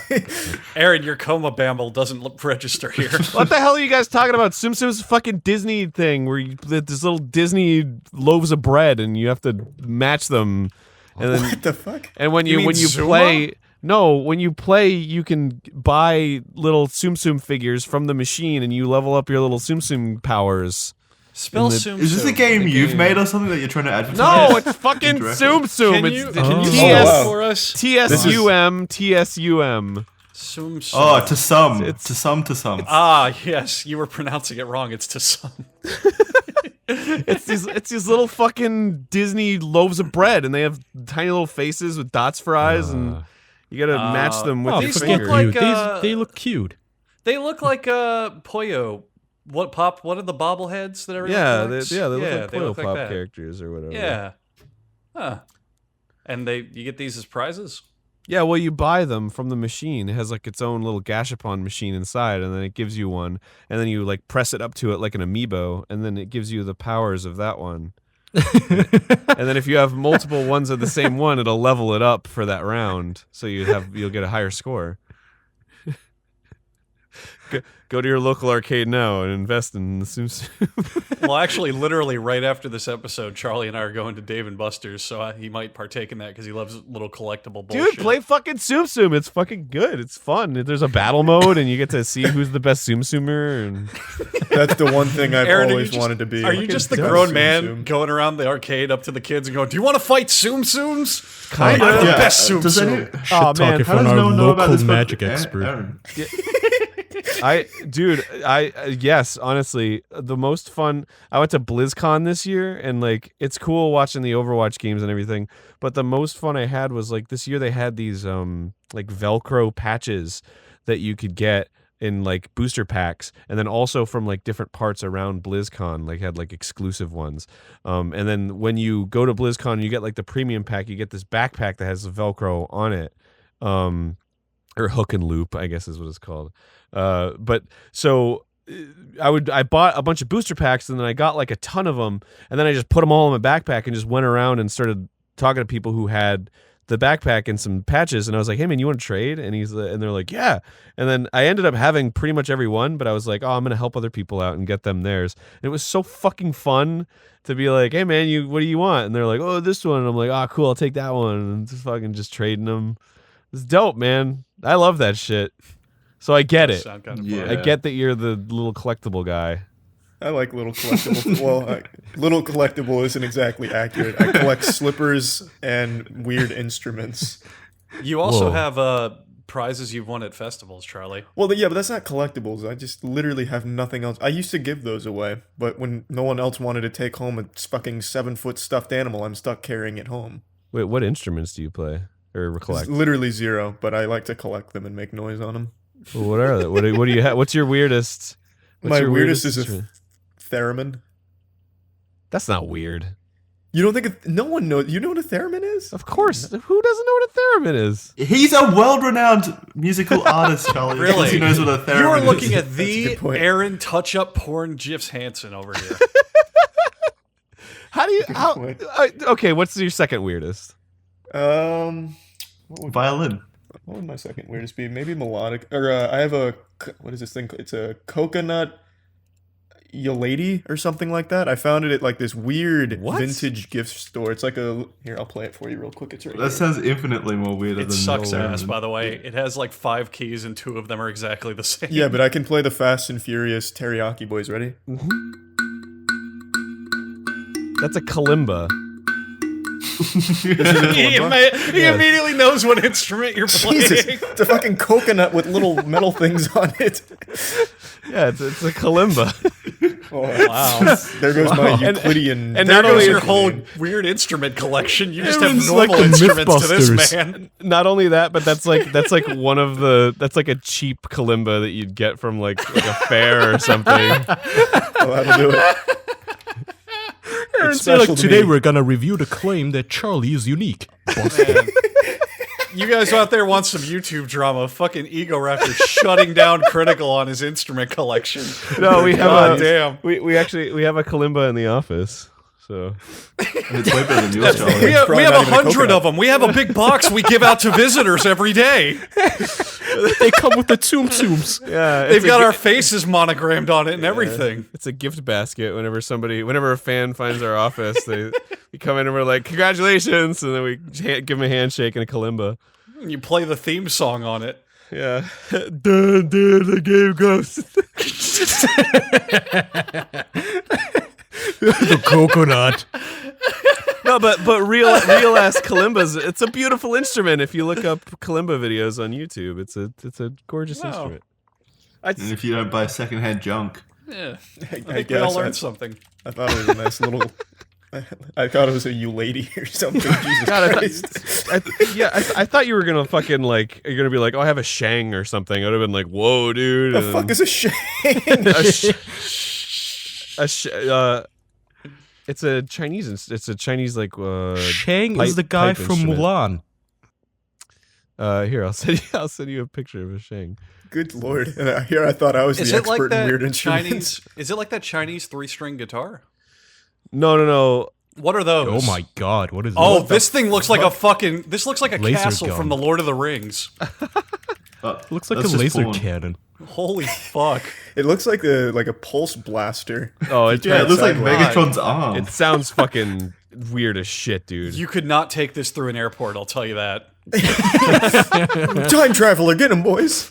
Aaron, your coma bamble doesn't register here. what the hell are you guys talking about? Tsum Tsum's a fucking Disney thing where you this little Disney loaves of bread and you have to match them, and then What the fuck? and when You you mean when you Zuma? play. No, when you play, you can buy little Tsum Tsum figures from the machine, and you level up your little Tsum Tsum powers. Spell In the- Tsum Is this a Tsum. game the you've game. made or something that you're trying to advertise? No, it's fucking Indirectly. Tsum Tsum. Can It's you Oh. spell wow. it for us? TSUM TSUM. Tsum Tsum. Oh, to some. It's- To some. Ah, yes, you were pronouncing it wrong. It's to some. It's these little fucking Disney loaves of bread, and they have tiny little faces with dots for eyes, and you gotta match them with Oh, your these forget finger. look you. like, They look cute. They look like Poyo. What are the bobbleheads that everyone yeah, collects? they look like they Poyo look like Pop that. characters or whatever. Yeah. Huh. And you get these as prizes? Yeah, well, you buy them from the machine. It has like its own little gashapon machine inside, and then it gives you one, and then you like press it up to it like an amiibo, and then it gives you the powers of that one. And then if you have multiple ones of the same one, it'll level it up for that round, so you'll get a higher score. Go to your local arcade now and invest in the Tsum Tsum. Well, actually, literally right after this episode, Charlie and I are going to Dave and Buster's, so he might partake in that because he loves little collectible bullshit. Dude, play fucking Tsum Tsum. It's fucking good. It's fun. There's a battle mode, and you get to see who's the best Tsum Tsummer. And That's the one thing I've Aaron, always wanted to be. Are you just the Best grown Tsum man Tsum. going around the arcade up to the kids and going, "Do you want to fight Tsum Tsums? Kinda. I'm the Yeah, best Tsum does any- Tsum." Shit Oh, man, talking How from does our no one know about local this magic fucking- expert. Aaron. Yes, honestly, the most fun. I went to BlizzCon this year, and like it's cool watching the Overwatch games and everything. But the most fun I had was like this year they had these like Velcro patches that you could get in like booster packs, and then also from like different parts around BlizzCon, like had like exclusive ones. And then when you go to BlizzCon, you get like the premium pack. You get this backpack that has Velcro on it. Or hook and loop, I guess is what it's called. But so I bought a bunch of booster packs, and then I got like a ton of them, and then I just put them all in my backpack and just went around and started talking to people who had the backpack and some patches, and I was like, "Hey man, you want to trade?" And they're like, "Yeah." And then I ended up having pretty much every one, but I was like, "Oh, I'm gonna help other people out and get them theirs." And it was so fucking fun to be like, "Hey man, what do you want?" And they're like, "Oh, this one." And I'm like, "Oh, cool, I'll take that one." And just trading them. It's dope, man. I love that shit. So I get it. Sound kind of Yeah. fun. I get that you're the little collectible guy. I like little collectible. Well, little collectible isn't exactly accurate. I collect slippers and weird instruments. You also Whoa. have prizes you've won at festivals, Charlie. Well, yeah, but that's not collectibles. I just literally have nothing else. I used to give those away, but when no one else wanted to take home a fucking 7-foot stuffed animal, I'm stuck carrying it home. Wait, what instruments do you play or It's collect? literally zero, but I like to collect them and make noise on them. Well, what are they? What do you have? What's your weirdest? What's My your weirdest is a instrument? theremin. That's not weird. You don't think no one knows? You know what a theremin is? Of course. Who doesn't know what a theremin is? He's a world-renowned musical artist, Charlie. Of course Really? he knows what a theremin You are is. looking at a the good point. Aaron touch-up porn GIFs Hansen over here. How do you? How? point. Okay, what's your second weirdest? Violin. What would my second weirdest be? Maybe melodic. Or I have what is this thing? It's a coconut Lady or something like that. I found it at like this weird What? vintage gift store. It's like a here. I'll play it for you real quick. It's right That here. sounds infinitely more weirder It than sucks No ass, Woman. by the way. It has like 5 keys and 2 of them are exactly the same. Yeah, but I can play the Fast and Furious Teriyaki Boys. Ready? That's a kalimba. he immediately knows what instrument you're playing. Jesus, it's a fucking coconut with little metal things on it. Yeah, it's a kalimba. Oh, Wow. there goes my Euclidean. And There not goes only your whole weird instrument collection. You just have Aaron's normal like the instruments to this Mythbusters. man. not only that, but that's like one of the that's like a cheap kalimba that you'd get from like a fair or something. Oh, that'll do it. It's Say, like, special to today me. we're gonna review the claim that Charlie is unique. Man. You guys out there want some YouTube drama? Fucking Egoraptor shutting down Critical on his instrument collection. No, we have God a damn. we actually have a kalimba in the office. So And it's way better than yours, Charlie. We have Probably not even a 100 coconut. of them. We have a big box we give out to visitors every day. They come with the Tsum Tsums. yeah, They've got our faces monogrammed on it and everything. it's a gift basket. Whenever a fan finds our office, they come in and we're like, congratulations, and then we give them a handshake and a kalimba. You play the theme song on it. Yeah, dun, dun, the game goes. The coconut. No, but real ass kalimbas. It's a beautiful instrument. If you look up kalimba videos on YouTube, it's a gorgeous Wow. instrument. And if you don't buy secondhand junk. Yeah. I I think we guess all learned something. I thought it was a nice little. I thought it was a lady or something. Jesus God, Christ. I thought you were gonna fucking like you're gonna be like, oh, I have a shang or something. I'd have been like, whoa, dude. The fuck is a shame? It's a Chinese. It's a Chinese like. Shang pipe- is the guy pipe from instrument. Mulan. Here, I'll send you a picture of a shang. Good lord! And here I thought I was Is the it like expert in weird that instruments. Chinese? Is it like that Chinese 3-string guitar? No. What are those? Oh my god, what is Oh, that? this thing looks like a fucking. This looks like a Laser castle gun. from the Lord of the Rings. Looks like a That's just laser porn. cannon. Holy fuck! It looks like a pulse blaster. Oh, it Yeah, it looks like Sideways. Megatron's arm. It sounds fucking weird as shit, dude. You could not take this through an airport. I'll tell you that. Time traveler, get him, boys!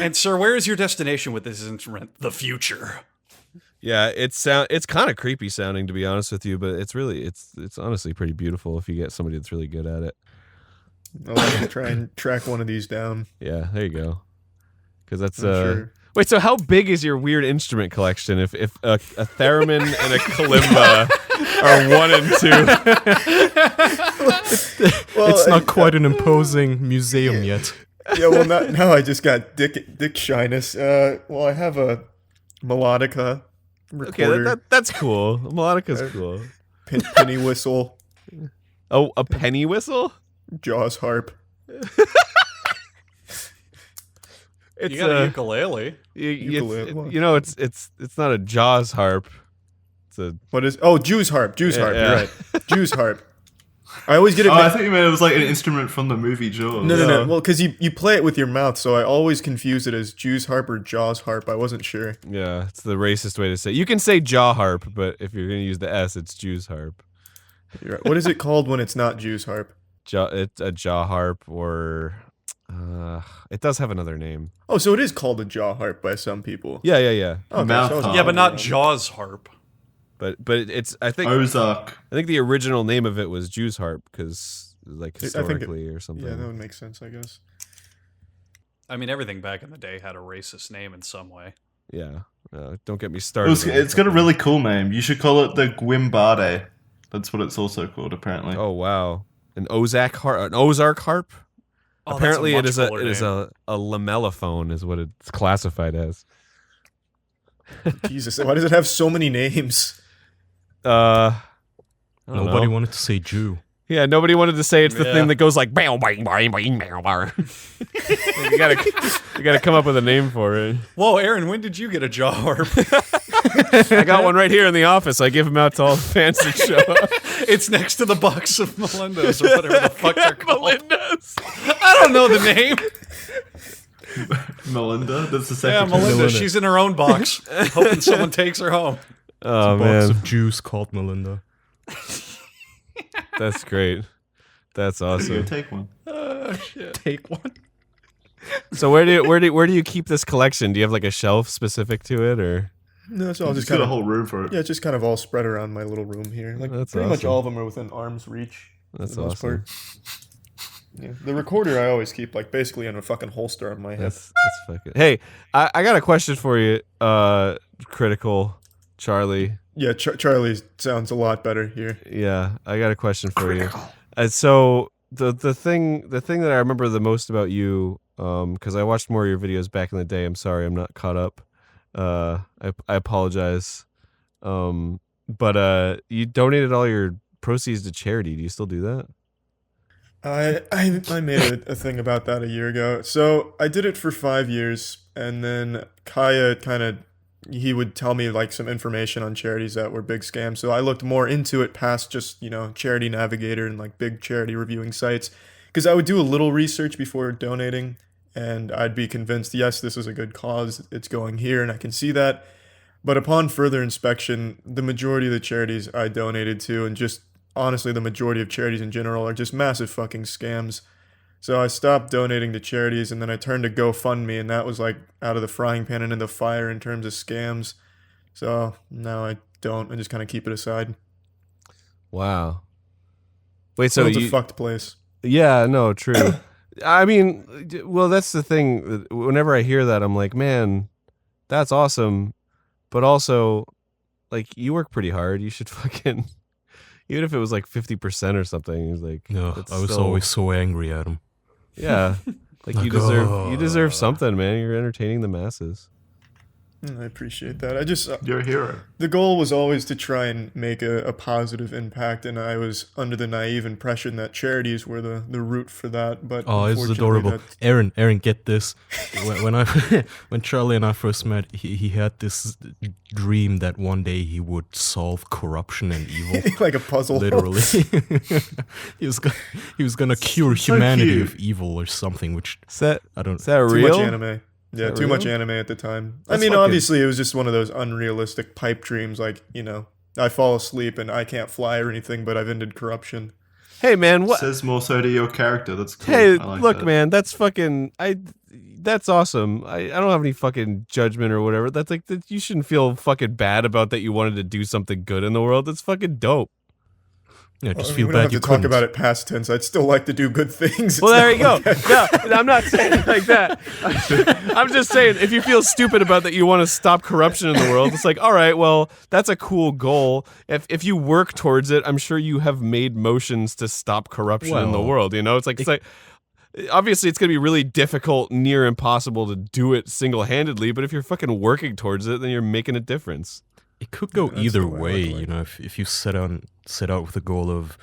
And sir, where is your destination with this instrument? The future. Yeah, it's kind of creepy sounding, to be honest with you, but it's honestly pretty beautiful if you get somebody that's really good at it. I'll have to try and track one of these down. Yeah, there you go. Because that's I'm sure. Wait, so how big is your weird instrument collection? If a theremin and a kalimba are 1 and 2, Well, It's not quite an imposing museum yet. Yeah, well, now I just got dick shyness. Well, I have a melodica okay, recorder, that's cool. Melodica's cool. penny whistle, Oh, a penny whistle? Jaws harp. It's You got a ukulele. Ukulele. It's not a Jaws harp. It's a What is? Oh, Jew's harp. Jew's harp. yeah. You're right. Jew's harp. I always get it. Oh, I mixed- thought you meant it was like an instrument from the movie Jaws. no. Well, because you play it with your mouth, so I always confuse it as Jew's harp or Jaws harp. I wasn't sure. yeah. It's the racist way to say. You can say jaw harp, but if you're gonna use the S, it's Jew's harp. You're right. What is it called when it's not Jew's harp? It's a jaw harp, or it does have another name. Oh, so it is called a jaw harp by some people. Yeah. Okay, Mouth so I was- harp. Yeah, but not Jaws harp. But it's I think Ozark. the original name of it was Jew's harp because like I think it- historically or something. Yeah, that would make sense, I guess. I mean, everything back in the day had a racist name in some way. Yeah. Don't get me started. It's got a really cool name. You should call it the Guimbade. That's what it's also called, apparently. Oh wow, an Ozark harp. Oh, Apparently, that's a much it is cooler a lamellophone, is what it's classified as. Jesus, why does it have so many names? I don't Nobody know. wanted to say Jew. Yeah, nobody wanted to say it's the Yeah. thing that goes like bow, bang, bang, bang, bang, bang. you gotta come up with a name for it. Whoa, Aaron, when did you get a jaw harp? I got one right here in the office. I give them out to all the fans that show up. It's next to the box of Melinda's or whatever the fuck they're called. Melinda's. I don't know the name. Melinda. That's the Yeah, second. Melinda. She's in her own box, hoping someone takes her home. Oh Box man, of juice called Melinda. that's great. That's You awesome. take one. Oh shit. Take one. So where do you keep this collection? Do you have like a shelf specific to it, or? No, it's all Just just got kind a of whole room for it. yeah, it's just kind of all spread around my little room here. Like That's pretty much awesome. all of them are within arm's reach. That's for the most awesome. part. Yeah, the recorder I always keep like basically in a fucking holster on my head. That's fucking. Hey, I got a question for you, Critical Charlie. Yeah, Charlie sounds a lot better here. Yeah, I got a question for you. So the thing that I remember the most about you, because I watched more of your videos back in the day. I'm sorry, I'm not caught up. I apologize. But you donated all your proceeds to charity. Do you still do that? I made a thing about that a year ago. So I did it for 5 years, and then Kaya he would tell me like some information on charities that were big scams. So I looked more into it past just, Charity Navigator and like big charity reviewing sites, because I would do a little research before donating, and I'd be convinced, yes, this is a good cause. It's going here, and I can see that. But upon further inspection, the majority of the charities I donated to, and just honestly, the majority of charities in general, are just massive fucking scams. So I stopped donating to charities, and then I turned to GoFundMe, and that was like out of the frying pan and into the fire in terms of scams. So now I don't. I just kind of keep it aside. Wow. Wait, so It's a you? fucked place. Yeah, no, true. I mean, well, that's the thing. Whenever I hear that, I'm like, man, that's awesome. But also, like, you work pretty hard. You should fucking, even if it was like 50% or something. He's like, No, it's I was still- always so angry at him. yeah, like you deserve something, man. You're entertaining the masses. I appreciate that. I just You're a hero. the goal was always to try and make a positive impact, and I was under the naive impression that charities were the route for that. But Oh, it's unfortunately, adorable. that's- Aaron, get this. When I when Charlie and I first met, he had this dream that one day he would solve corruption and evil. like a puzzle. Literally, he was gonna cure so humanity cute. of evil or something. Which Is that I don't. too Too real? much anime. Yeah, that too much real? anime at the time. That's I mean, fucking- obviously, it was just one of those unrealistic pipe dreams. Like, I fall asleep and I can't fly or anything, but I've ended corruption. Hey, man, what? Says more so to your character. That's cool. Hey, I like look, that. man, that's fucking. That's awesome. I don't have any fucking judgment or whatever. That's like that. You shouldn't feel fucking bad about that. You wanted to do something good in the world. That's fucking dope. Yeah, just We feel don't have bad you to talk couldn't. about it past tense. I'd still like to do good things. Well, there It's you not go. like- No, I'm not saying it like that. I'm just saying if you feel stupid about that, you want to stop corruption in the world. It's like, all right, well, that's a cool goal. If you work towards it, I'm sure you have made motions to stop corruption in the Well, world. It's like. Obviously, it's going to be really difficult, near impossible to do it single-handedly, but if you're fucking working towards it, then you're making a difference. It could go that's either the way I way, like it. if you set out with the goal of,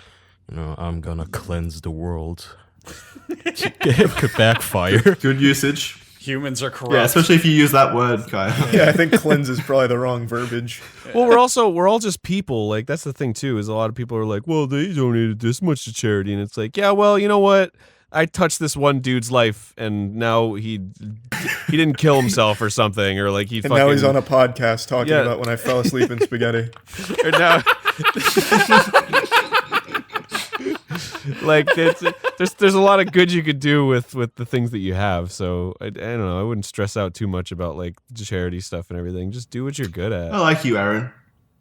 I'm gonna cleanse the world. It could backfire. Good usage. Humans are corrupt. Yeah, especially if you use that word, Kyle. Yeah, I think cleanse is probably the wrong verbiage. Well, we're all just people. Like, that's the thing too, is a lot of people are like, well, they donated this much to charity, and it's like, yeah, well, you know what? I touched this one dude's life, and now he didn't kill himself or something, or like he And fucking. now he's on a podcast talking Yeah. about when I fell asleep in spaghetti. or now. Like there's a lot of good you could do with the things that you have. So I don't know. I wouldn't stress out too much about like charity stuff and everything. Just do what you're good at. I like you, Aaron.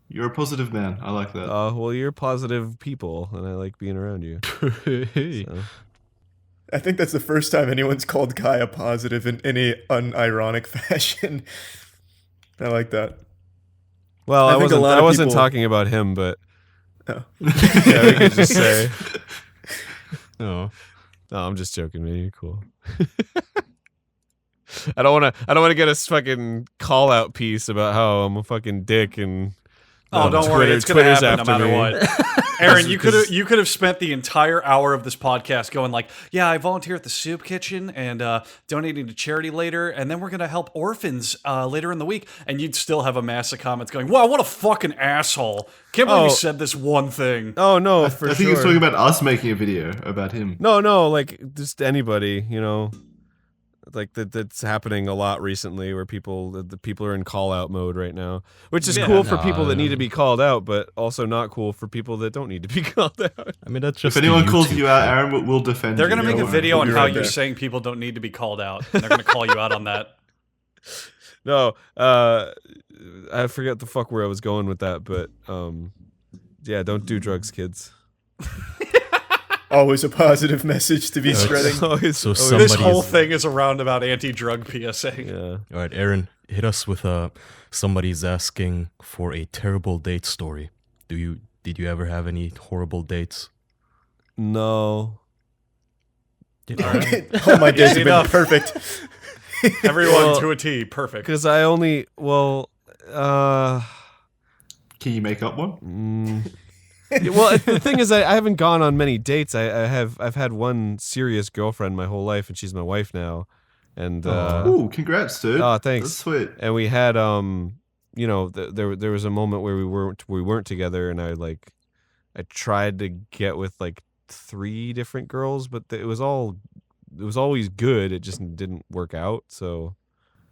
You're a positive man. I like that. Well, you're positive people, and I like being around you. Hey. So. I think that's the first time anyone's called Kaya positive in any unironic fashion. I like that. Well, I I think a wasn't. lot I of wasn't people- talking about him, but Oh. yeah, we could just say. Oh. No, I'm just joking, man. You're cool. I don't want to get a fucking call out piece about how I'm a fucking dick and. Oh, don't worry, it's gonna Twitter's happen no after matter me. what. Aaron, you could have spent the entire hour of this podcast going like, yeah, I volunteer at the soup kitchen and donating to charity later, and then we're gonna help orphans later in the week, and you'd still have a mass of comments going, wow, what a fucking asshole! Can't believe he said this one thing. Oh no, for I sure. think he was talking about us making a video about him. No, like just anybody, like that's happening a lot recently, where the people are in call out mode right now, which is Yeah. cool for people that need to be called out, but also not cool for people that don't need to be called out. I mean, that's just If anyone the calls YouTube you out, thing. Aaron, we'll defend They're you. gonna make a Don't video worry. on We'll be how right you're there. saying people don't need to be called out, and they're gonna call you out on that. No, I forget the fuck where I was going with that, but yeah, don't do drugs, kids. Always a positive message to be spreading. So This somebody's- whole thing is a roundabout anti-drug PSA. Yeah. All right, Aaron, hit us with somebody's asking for a terrible date story. Did you ever have any horrible dates? No. All my days have been Enough. perfect. Everyone Well, to a T, perfect. Because I only Can you make up one? well, the thing is, I haven't gone on many dates. I've had one serious girlfriend my whole life, and she's my wife now. And Ooh, congrats, dude. oh, thanks. That's sweet. And we had there was a moment where we weren't together, and I tried to get with like 3 different girls, but it was always good. It just didn't work out. So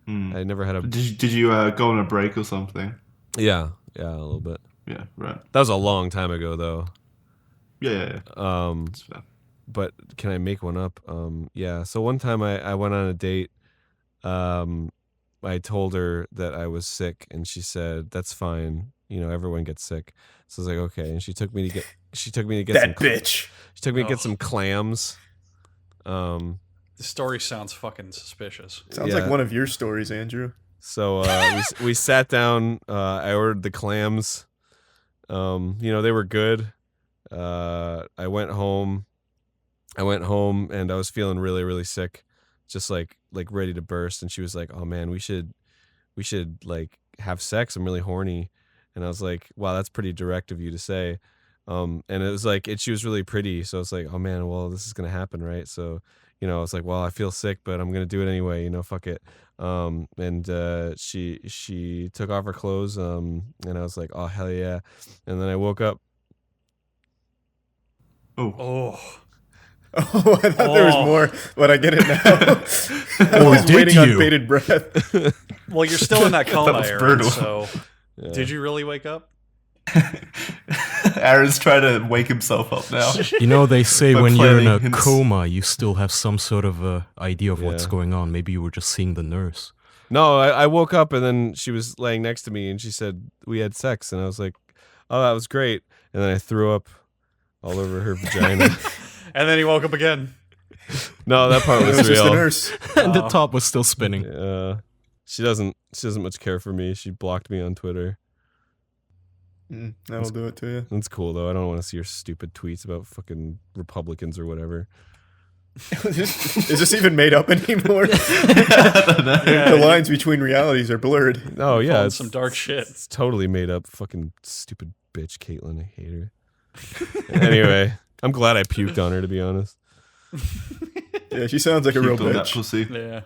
I never had a Did you go on a break or something? yeah a little bit. Yeah, right. That was a long time ago though. Yeah. That's fair. But can I make one up? Yeah. So one time I went on a date. I told her that I was sick, and she said, "That's fine. You know, everyone gets sick." So I was like, "Okay." And she took me to get That bitch. She took me to get some clams. The story sounds fucking suspicious. Sounds Yeah. like one of your stories, Andrew. So we sat down. I ordered the clams. They were good. I went home, and I was feeling really, really sick, just like ready to burst. And she was like, "Oh man, we should like have sex. I'm really horny." And I was like, "Wow, that's pretty direct of you to say." And it was like, she was really pretty, so it's like, "Oh man, well, this is gonna happen, right?" So, I was like, "Well, I feel sick, but I'm gonna do it anyway. Fuck it." And she took off her clothes, and I was like, "Oh hell yeah!" And then I woke up. Oh, Oh, I thought there was more, but I get it now. I Or was did waiting on you? bated breath. well, you're still in that coma, was Aaron. brutal. So, Yeah. did you really wake up? Aaron's trying to wake himself up now. They say By when you're in a planning his- coma, you still have some sort of idea of what's Yeah. going on. Maybe you were just seeing the nurse. No, I woke up, and then she was laying next to me, and she said we had sex, and I was like, "Oh, that was great." And then I threw up all over her vagina. And then he woke up again. No, that part It was was just the real. nurse. And the top was still spinning. She doesn't much care for me. She blocked me on Twitter. That'll do it to you. That's cool though. I don't want to see your stupid tweets about fucking Republicans or whatever. Is this even made up anymore? I don't know. The lines between realities are blurred. Oh yeah, Calling it's some dark shit. It's totally made up. Fucking stupid bitch, Caitlyn. I hate her. Anyway, I'm glad I puked on her, to be honest. Yeah, she sounds like a real Puked on that bitch. pussy. Yeah.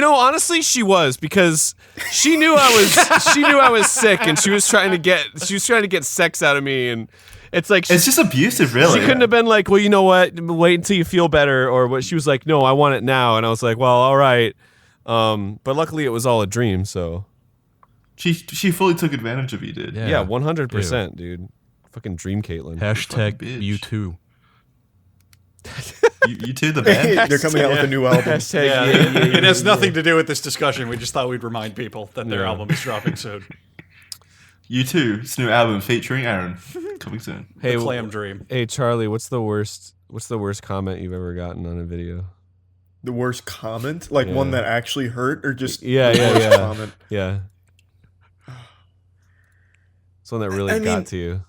Honestly, she was, because she knew I was sick, and she was trying to get sex out of me, and it's like It's just abusive, really. she couldn't have been like, "Well, you know what? Wait until you feel better," or what. She was like, "No, I want it now," and I was like, "Well, all right." But luckily, it was all a dream. So She fully took advantage of you, dude. yeah, 100%, dude. Fucking dream, Caitlyn. Hashtag bitch. you too. You too, the band. They're coming out with a new album. Hashtag Yeah, yeah. it has nothing to do with this discussion. We just thought we'd remind people that their album is dropping soon. You too. It's a new album featuring Aaron. Coming soon. Hey, The Clam Dream. Hey, Charlie, what's the worst comment you've ever gotten on a video? The worst comment? Like one Yeah. that actually hurt, or just Yeah, the yeah, worst yeah. comment? Yeah. Something that really I got mean- to you.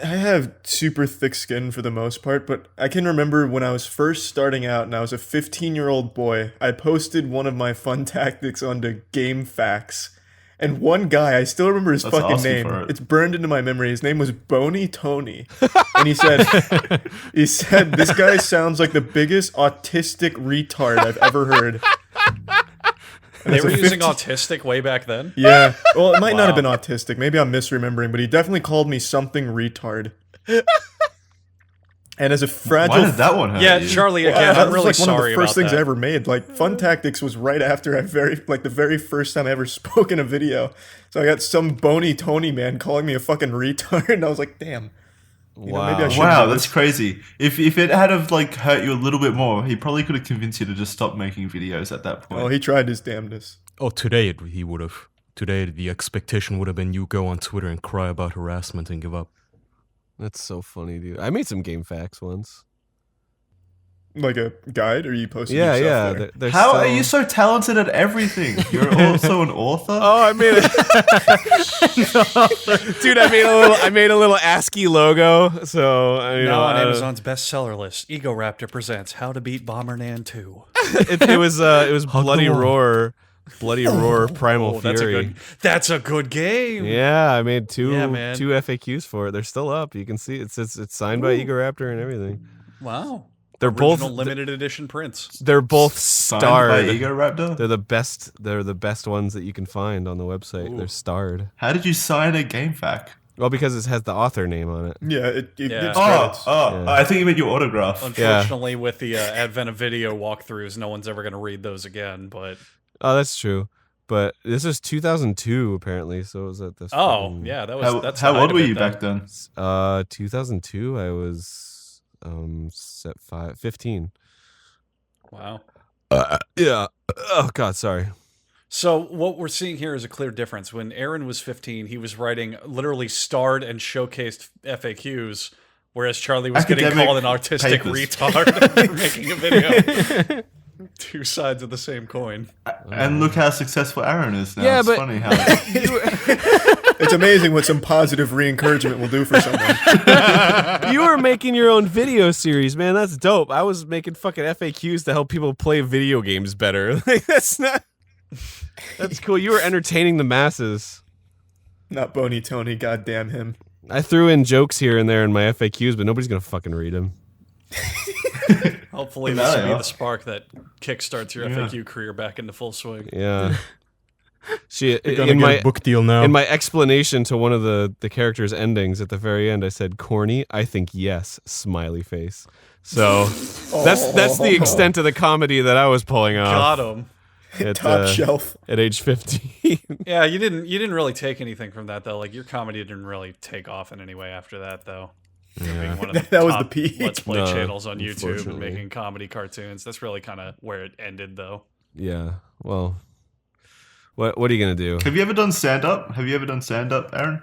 I have super thick skin for the most part, but I can remember when I was first starting out and I was a 15-year-old boy, I posted one of my fun tactics onto Game Facts. And one guy, I still remember his That's fucking asking name. for it. It's burned into my memory. His name was Boney Tony. And he said, this guy sounds like the biggest autistic retard I've ever heard. And They as a were using 15 autistic way back then. Yeah. Well, it might not have Wow. been autistic. Maybe I'm misremembering, but he definitely called me something retard. And as a fragile, Why did that one hurt Yeah, you? Charlie. Well, Again, that I'm was really like one of sorry the first about things that. I ever made. Like Fun Tactics was right after the very first time I ever spoke in a video. So I got some bony Tony man calling me a fucking retard, and I was like, damn. You know, maybe I should Wow, do that's this. crazy. If it had have like hurt you a little bit more, he probably could have convinced you to just stop making videos at that point. Oh, he tried his damnedest. Oh, today he would have. Today the expectation would have been you go on Twitter and cry about harassment and give up. That's so funny, dude. I made some game facts once. Like a guide, or you posted Yeah, yourself yeah. there? They're How so... are you so talented at everything? You're also an author? Oh, I made it, dude. I made a little ASCII logo. So Now on Amazon's bestseller list, Egoraptor presents How to Beat Bomberman 2. it was Bloody Roar, Primal Fury. That's a good game. Yeah, I made two man. FAQs for it. They're still up. You can see it's signed by Egoraptor and everything. Wow. They're Original both limited edition prints. They're both Signed by starred. Egoraptor? They're the best. They're the best ones that you can find on the website. Ooh. They're starred. How did you sign a game fact? Well, because it has the author name on it. Yeah, it Yeah. gives Oh, credits. Yeah. I think you meant your autograph. Unfortunately, with the advent of video walkthroughs, no one's ever going to read those again. But Oh, that's true. But this is 2002 apparently. So it was at this. yeah, that's How the height old of were it you then. back then? 2002. I was 15. Wow. Yeah. Oh God, sorry. So what we're seeing here is a clear difference. When Aaron was 15, he was writing literally starred and showcased FAQs, whereas Charlie was getting Academic called an artistic papers. retard for making a video. Two sides of the same coin. And look how successful Aaron is now. Yeah, it's but- funny how... It's amazing what some positive re-encouragement will do for someone. You were making your own video series, man. That's dope. I was making fucking FAQs to help people play video games better. Like, that's cool. You were entertaining the masses. Not Bony Tony, goddamn him. I threw in jokes here and there in my FAQs, but nobody's gonna fucking read them. Hopefully No, this will yeah. be the spark that kickstarts your FAQ career back into full swing. Yeah. She You're gonna in get my a book deal now. in my explanation to one of the characters' endings at the very end, I said, "Corny, I think yes." Smiley face. So that's the extent of the comedy that I was pulling off. Got him. At, Top shelf. at age 15. Yeah, you didn't really take anything from that though. Like your comedy didn't really take off in any way after that though. Being one of the That was the top peak. Let's Play No, channels on YouTube and unfortunately. making comedy cartoons. That's really kind of where it ended though. Yeah. Well, what are you gonna do? Have you ever done stand-up? Aaron?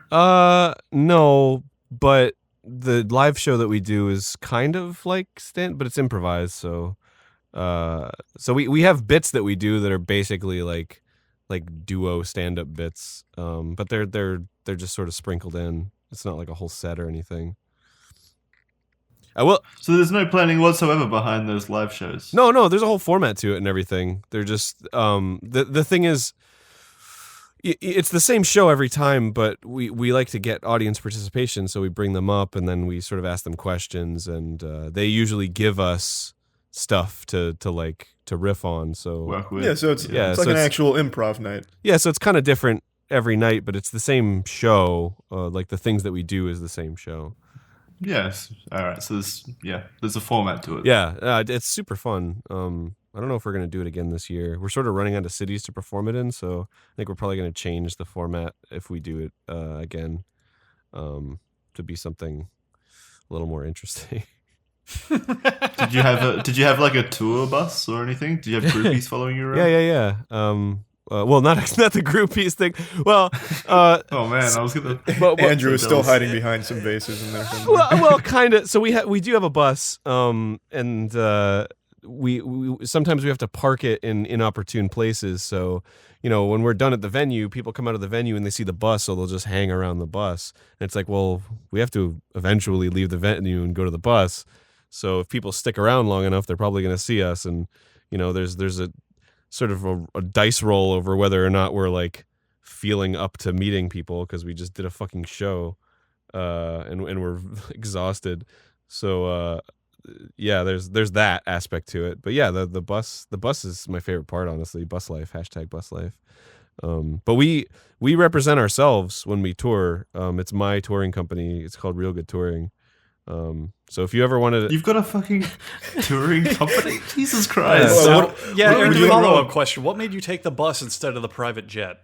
No, but the live show that we do is kind of like but it's improvised. So we have bits that we do that are basically like duo stand-up bits. But they're just sort of sprinkled in. It's not like a whole set or anything. I will. So there's no planning whatsoever behind those live shows? No, there's a whole format to it and everything. They're just the thing is, it's the same show every time, but we like to get audience participation, so we bring them up and then we sort of ask them questions, and they usually give us stuff to riff on. So Work with. Yeah, so it's Yeah, like so an it's- actual improv night. yeah, so it's kind of different every night, but it's the same show. Like the things that we do is the same show. Yes. All right. So there's a format to it. Yeah, it's super fun. I don't know if we're going to do it again this year. We're sort of running out of cities to perform it in, so I think we're probably going to change the format if we do it again to be something a little more interesting. Did you have like a tour bus or anything? Did you have groupies following you around? Yeah. Well, not the groupies thing. Well, Oh man, I was gonna. Andrew is still those- hiding behind some vases in there somewhere. well, kind of. So we do have a bus, and we sometimes we have to park it in inopportune places. So, when we're done at the venue, people come out of the venue and they see the bus, so they'll just hang around the bus. And it's like, well, we have to eventually leave the venue and go to the bus. So if people stick around long enough, they're probably going to see us. And there's a sort of a dice roll over whether or not we're like feeling up to meeting people because we just did a fucking show, and we're exhausted. So yeah, there's that aspect to it. But yeah, the bus is my favorite part, honestly. Bus life, #bus life. But we represent ourselves when we tour. It's my touring company. It's called Real Good Touring. So if you ever wanted to, You've got a fucking touring company? Jesus Christ. Aaron, follow-up question. What made you take the bus instead of the private jet?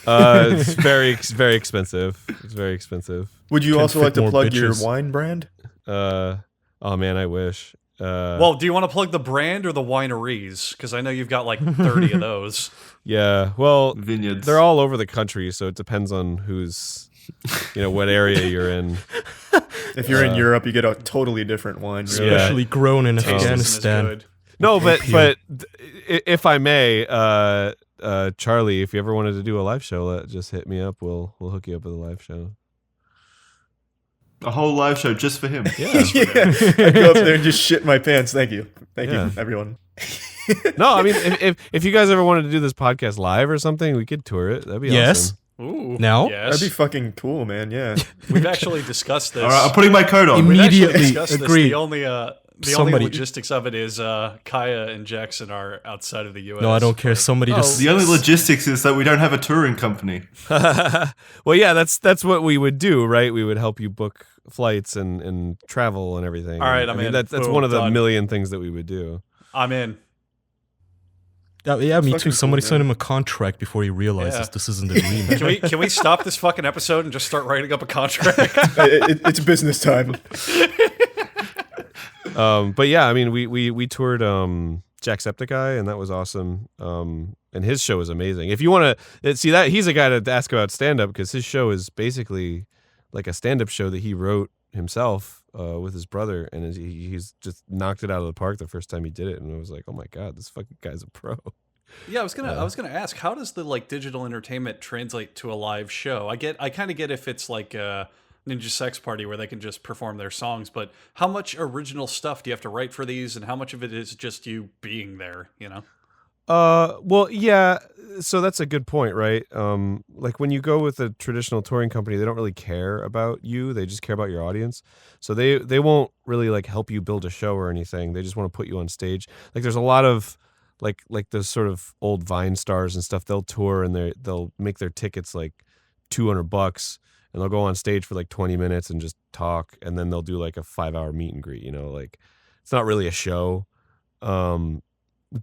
it's very expensive. It's very expensive. Would you Can also fit like to more plug your bitches. wine brand? Oh man, I wish. Well, do you want to plug the brand or the wineries? Because I know you've got like 30 of those. Yeah, well, Vineyards. they're all over the country, so it depends on who's, what area you're in. If you're in Europe, you get a totally different wine. Really. Especially grown in Taste isn't as Afghanistan. good. No, but if I may, Charlie, if you ever wanted to do a live show, just hit me up. We'll hook you up with a live show. A whole live show just for him. Yeah. I go up there and just shit my pants. Thank you, everyone. No, I mean, if you guys ever wanted to do this podcast live or something, we could tour it. That'd be Yes. awesome. Ooh, Now? yes. That'd be fucking cool, man. Yeah. We've actually discussed this. All right, I'm putting my coat on. We've actually Immediately discussed this. agree. The only Somebody- logistics of it is Kaya and Jackson are outside of the U.S. No, I don't care. Somebody Oh. just The only logistics is that we don't have a touring company. Well, yeah, that's what we would do, right? We would help you book flights and travel and everything. All right, I I'm mean, in. that's Boom, one of the done. million things that we would do. I'm in. yeah, me fucking too. Somebody cool, sent man. him a contract before he realizes Yeah. this isn't a dream. Can we stop this fucking episode and just start writing up a contract? It's business time. But yeah, I mean, we toured Jacksepticeye, and that was awesome. And his show is amazing. If you want to see that, he's a guy to ask about stand up because his show is basically like a stand up show that he wrote himself with his brother, and he's just knocked it out of the park the first time he did it. And I was like, oh my god, this fucking guy's a pro. Yeah, I was gonna ask, how does the like digital entertainment translate to a live show? I kind of get if it's like a Ninja Sex Party where they can just perform their songs, but how much original stuff do you have to write for these, and how much of it is just you being there? Well, yeah. So that's a good point, right? Like when you go with a traditional touring company, they don't really care about you. They just care about your audience. So they won't really like help you build a show or anything. They just want to put you on stage. Like there's a lot of like those sort of old Vine stars and stuff. They'll tour and they'll make their tickets like $200, and they'll go on stage for like 20 minutes and just talk, and then they'll do like a 5-hour meet and greet. Like it's not really a show.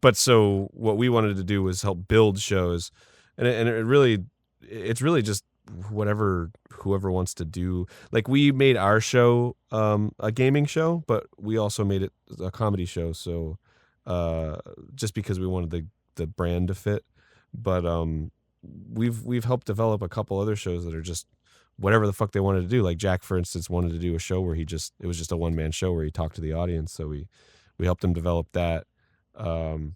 But so what we wanted to do was help build shows, and it's really just whoever wants to do. Like we made our show a gaming show, but we also made it a comedy show. So just because we wanted the brand to fit, but we've helped develop a couple other shows that are just whatever the fuck they wanted to do. Like Jack, for instance, wanted to do a show where it was just a one-man show where he talked to the audience. So we helped him develop that. And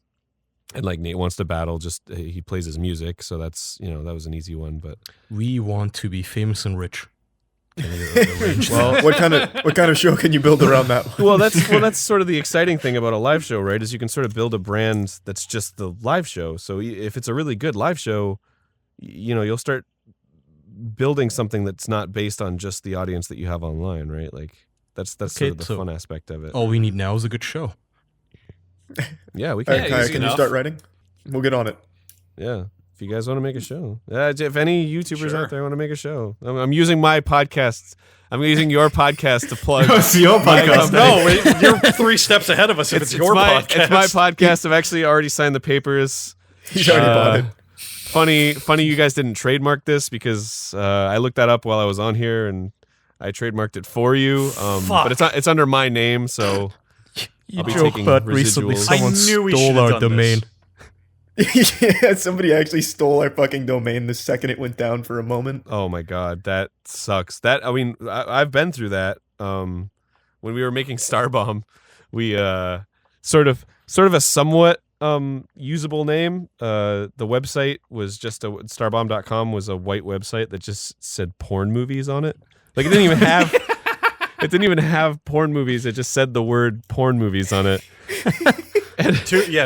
like Nate Wants to Battle, just he plays his music, so that's that was an easy one. But We want to be famous and rich. Can you arrange Well, that? what kind of show can you build around that? well, that's sort of the exciting thing about a live show, right? Is you can sort of build a brand that's just the live show. So if it's a really good live show, you'll start building something that's not based on just the audience that you have online, right? Like that's Okay, sort of the so- fun aspect of it. All we need now is a good show. Yeah, we All can. right, Yeah, Kaya, easy can you enough. start writing? We'll get on it. Yeah. If you guys want to make a show. If any YouTubers Sure. out there want to make a show. I'm using my podcast. I'm using your podcast to plug. It's your podcast. No, you're 3 steps ahead of us if it's your podcast. It's my podcast. I've actually already signed the papers. He's already bought it. Funny you guys didn't trademark this because I looked that up while I was on here and I trademarked it for you. But it's under my name, so You I'll be joke, taking but recently residuals. someone I knew we stole should've our done this. domain. Yeah, somebody actually stole our fucking domain the second it went down for a moment. Oh my god, that sucks. I've been through that. When we were making Starbomb, we sort of a somewhat usable name. The website was just starbomb.com was a white website that just said porn movies on it. Like it didn't even have porn movies. It just said the word porn movies on it.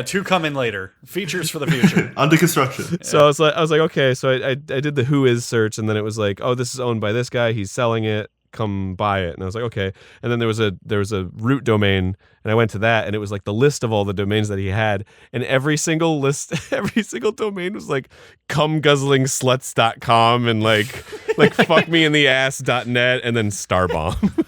Two come in later. Features for the future. Under construction. So I was like, okay. So I did the who is search, and then it was like, oh, this is owned by this guy. He's selling it. Come buy it. And I was like, okay. And then there was a root domain, and I went to that, and it was like the list of all the domains that he had, and every single domain was like cumguzzlingsluts.com and like fuckmeintheass.net and then Starbomb.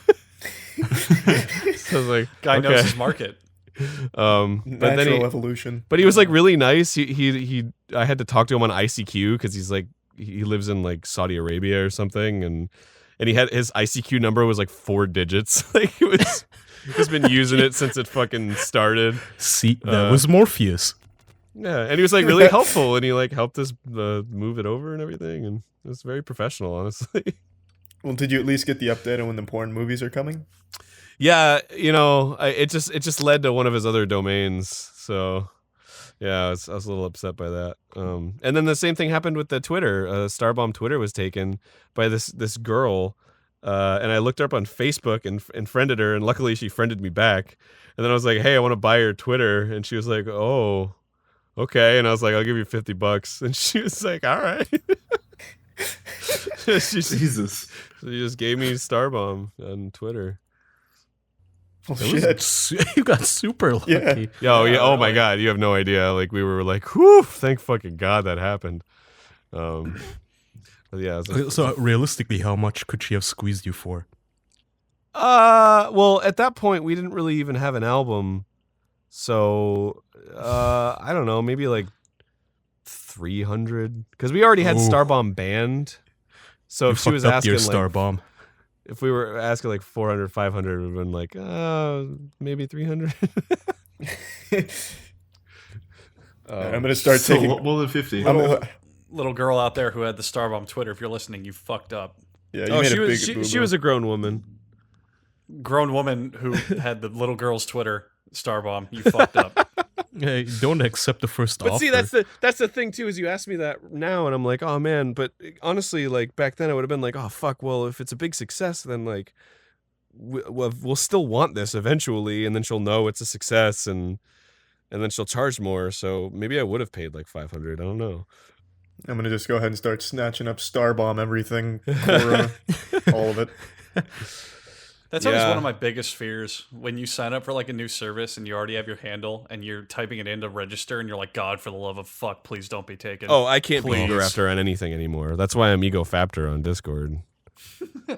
So I was like, Guy okay. knows his market. But then Natural evolution. But he was like really nice. I had to talk to him on ICQ because he's like he lives in like Saudi Arabia or something, and he had his ICQ number was like 4 digits. Like he's been using it since it fucking started. See, that was Morpheus. Yeah, and he was like really helpful, and he like helped us move it over and everything, and it was very professional, honestly. Well, did you at least get the update on when the porn movies are coming? Yeah, it just led to one of his other domains, so yeah, I was a little upset by that. And then the same thing happened with the Twitter. Starbomb Twitter was taken by this girl, and I looked her up on Facebook and friended her, and luckily she friended me back. And then I was like, hey, I want to buy your Twitter, and she was like, oh, okay. And I was like, I'll give you $50, and she was like, all right. Jesus. She just gave me Starbomb on Twitter. Oh, shit. You got super lucky. Yeah. Yeah, oh my god, you have no idea. Like we were like, whew, thank fucking god that happened. But yeah. So realistically, how much could she have squeezed you for? Well, at that point we didn't really even have an album. So I don't know, maybe like 300 because we already had Starbomb banned. So if she was asking your like Starbomb. If we were asking like 400, 500, we've been like, maybe 300. I'm gonna start taking more than 50. Little girl out there who had the Starbomb Twitter, if you're listening, you fucked up. Yeah, you made a big she was a grown woman. Grown woman who had the little girl's Twitter, Starbomb, you fucked up. Hey, don't accept the first offer. But see, that's the thing too. Is you ask me that now, and I'm like, oh man. But honestly, like back then, I would have been like, oh fuck. Well, if it's a big success, then like we'll still want this eventually, and then she'll know it's a success, and then she'll charge more. So maybe I would have paid like 500. I don't know. I'm gonna just go ahead and start snatching up Starbomb everything, Quora, all of it. That's always one of my biggest fears. When you sign up for like a new service and you already have your handle and you're typing it in to register and you're like, God, for the love of fuck, please don't be taken. Oh, I can't Please. be Egoraptor on anything anymore. That's why I'm Egofaptor on Discord.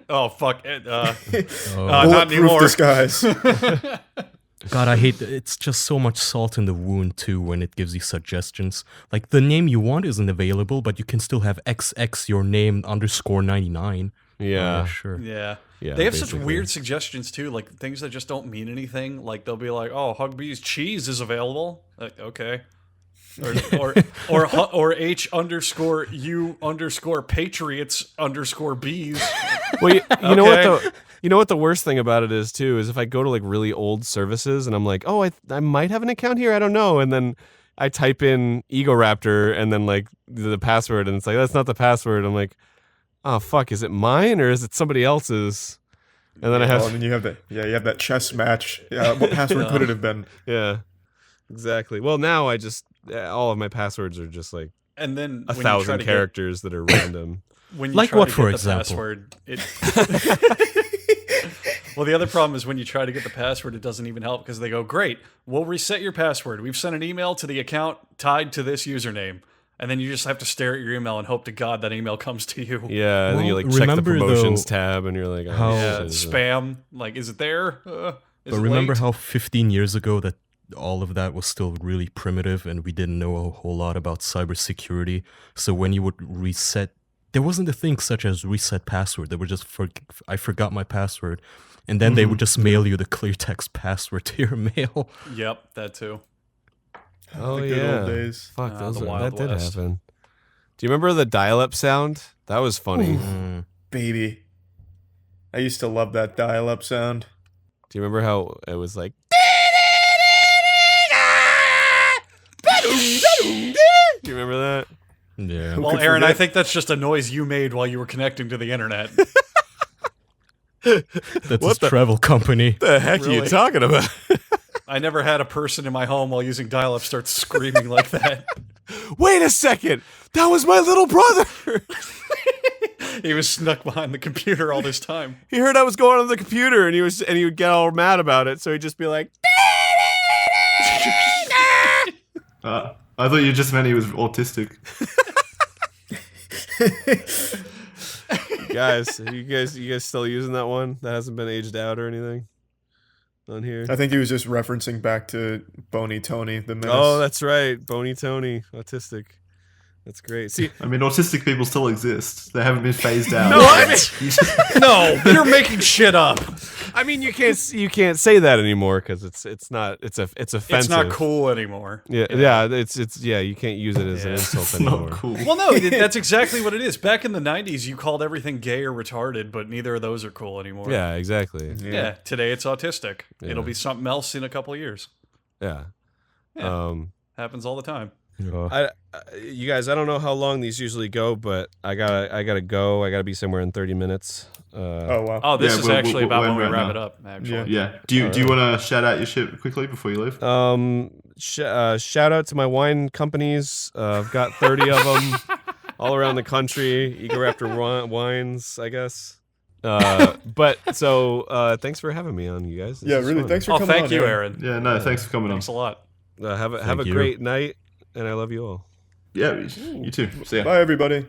Oh, fuck. Not Bulletproof anymore. disguise. God, I hate it's just so much salt in the wound too when it gives you suggestions. Like the name you want isn't available, but you can still have XX your name _99. Yeah. Sure. Yeah. Yeah, They have such basically. weird suggestions too, like things that just don't mean anything. Like they'll be like, "Oh, Hugbee's cheese is available." Like, okay. Or H_U_Patriots_bees. Well, you know Okay. what you know what the worst thing about it is too is if I go to like really old services and I'm like, oh, I might have an account here, I don't know, and then I type in Egoraptor and then like the password and it's like that's not the password. I'm like, oh fuck, is it mine or is it somebody else's? And then I have and then you have that chess match. Yeah, what password could it have been? yeah, exactly. Well, now I just all of my passwords are just like And then 1,000 characters that are random. When you Like try what, to for get the example? password, well, the other problem is when you try to get the password, it doesn't even help because they go, "Great, we'll reset your password. We've sent an email to the account tied to this username." And then you just have to stare at your email and hope to God that email comes to you. Yeah, and then you Well, like check the remember, promotions though, tab and you're like, oh, how- Yeah, shit, is it- spam. Like, is it there? Is But it remember late? how 15 years ago that all of that was still really primitive and we didn't know a whole lot about cybersecurity. So when you would reset, there wasn't a thing such as reset password. They were just, I forgot my password. And then they would just mail you the clear text password to your mail. Yep, that too. Oh The good yeah, old days. fuck, Ah, those the are, Wild that did West. happen. Do you remember the dial-up sound? That was funny. Baby. I used to love that dial-up sound. Do you remember how it was like? Do you remember that? Yeah. Well, could Aaron, I forget? think that's just a noise you made while you were connecting to the internet. That's What a travel company. What the heck are you Really? talking about? I never had a person in my home while using dial-up start screaming like that. Wait a second, that was my little brother. He was snuck behind the computer all this time. He heard I was going on the computer and he would get all mad about it. So he'd just be like, I thought you just meant he was autistic. guys, you guys still using that one? That hasn't been aged out or anything? on here. I think he was just referencing back to Bony Tony, the menace. Oh, that's right. Bony Tony, autistic. That's great. See, I mean, autistic people still exist. They haven't been phased out. No, I mean, no, you're making shit up. I mean, you can't say that anymore because it's offensive. It's not cool anymore. Yeah, you can't use it as an insult It's anymore. not cool. Well, no, that's exactly what it is. Back in the 90s, you called everything gay or retarded, but neither of those are cool anymore. Yeah, exactly. Yeah, today it's autistic. Yeah. It'll be something else in a couple of years. Yeah. Yeah. Happens all the time. You guys, I don't know how long these usually go, but I gotta go. I gotta be somewhere in 30 minutes. Oh, wow. Oh, this Yeah, is we're- actually we're about when we right wrap now. it up, actually. Yeah. Do you want to shout out your shit quickly before you leave? Shout out to my wine companies. I've got 30 of them all around the country. Egoraptor wines, I guess. But so thanks for having me on, you guys. This Yeah, is really. fun. Thanks for Oh, coming on. thank you, Aaron. Yeah, no, thanks for coming on. Thanks a lot. Have a Thank you. great night, and I love you all. Yeah, you too. See ya. Bye, everybody.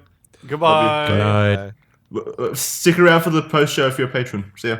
Goodbye. Good night. Bye. Stick around for the post show if you're a patron. See ya.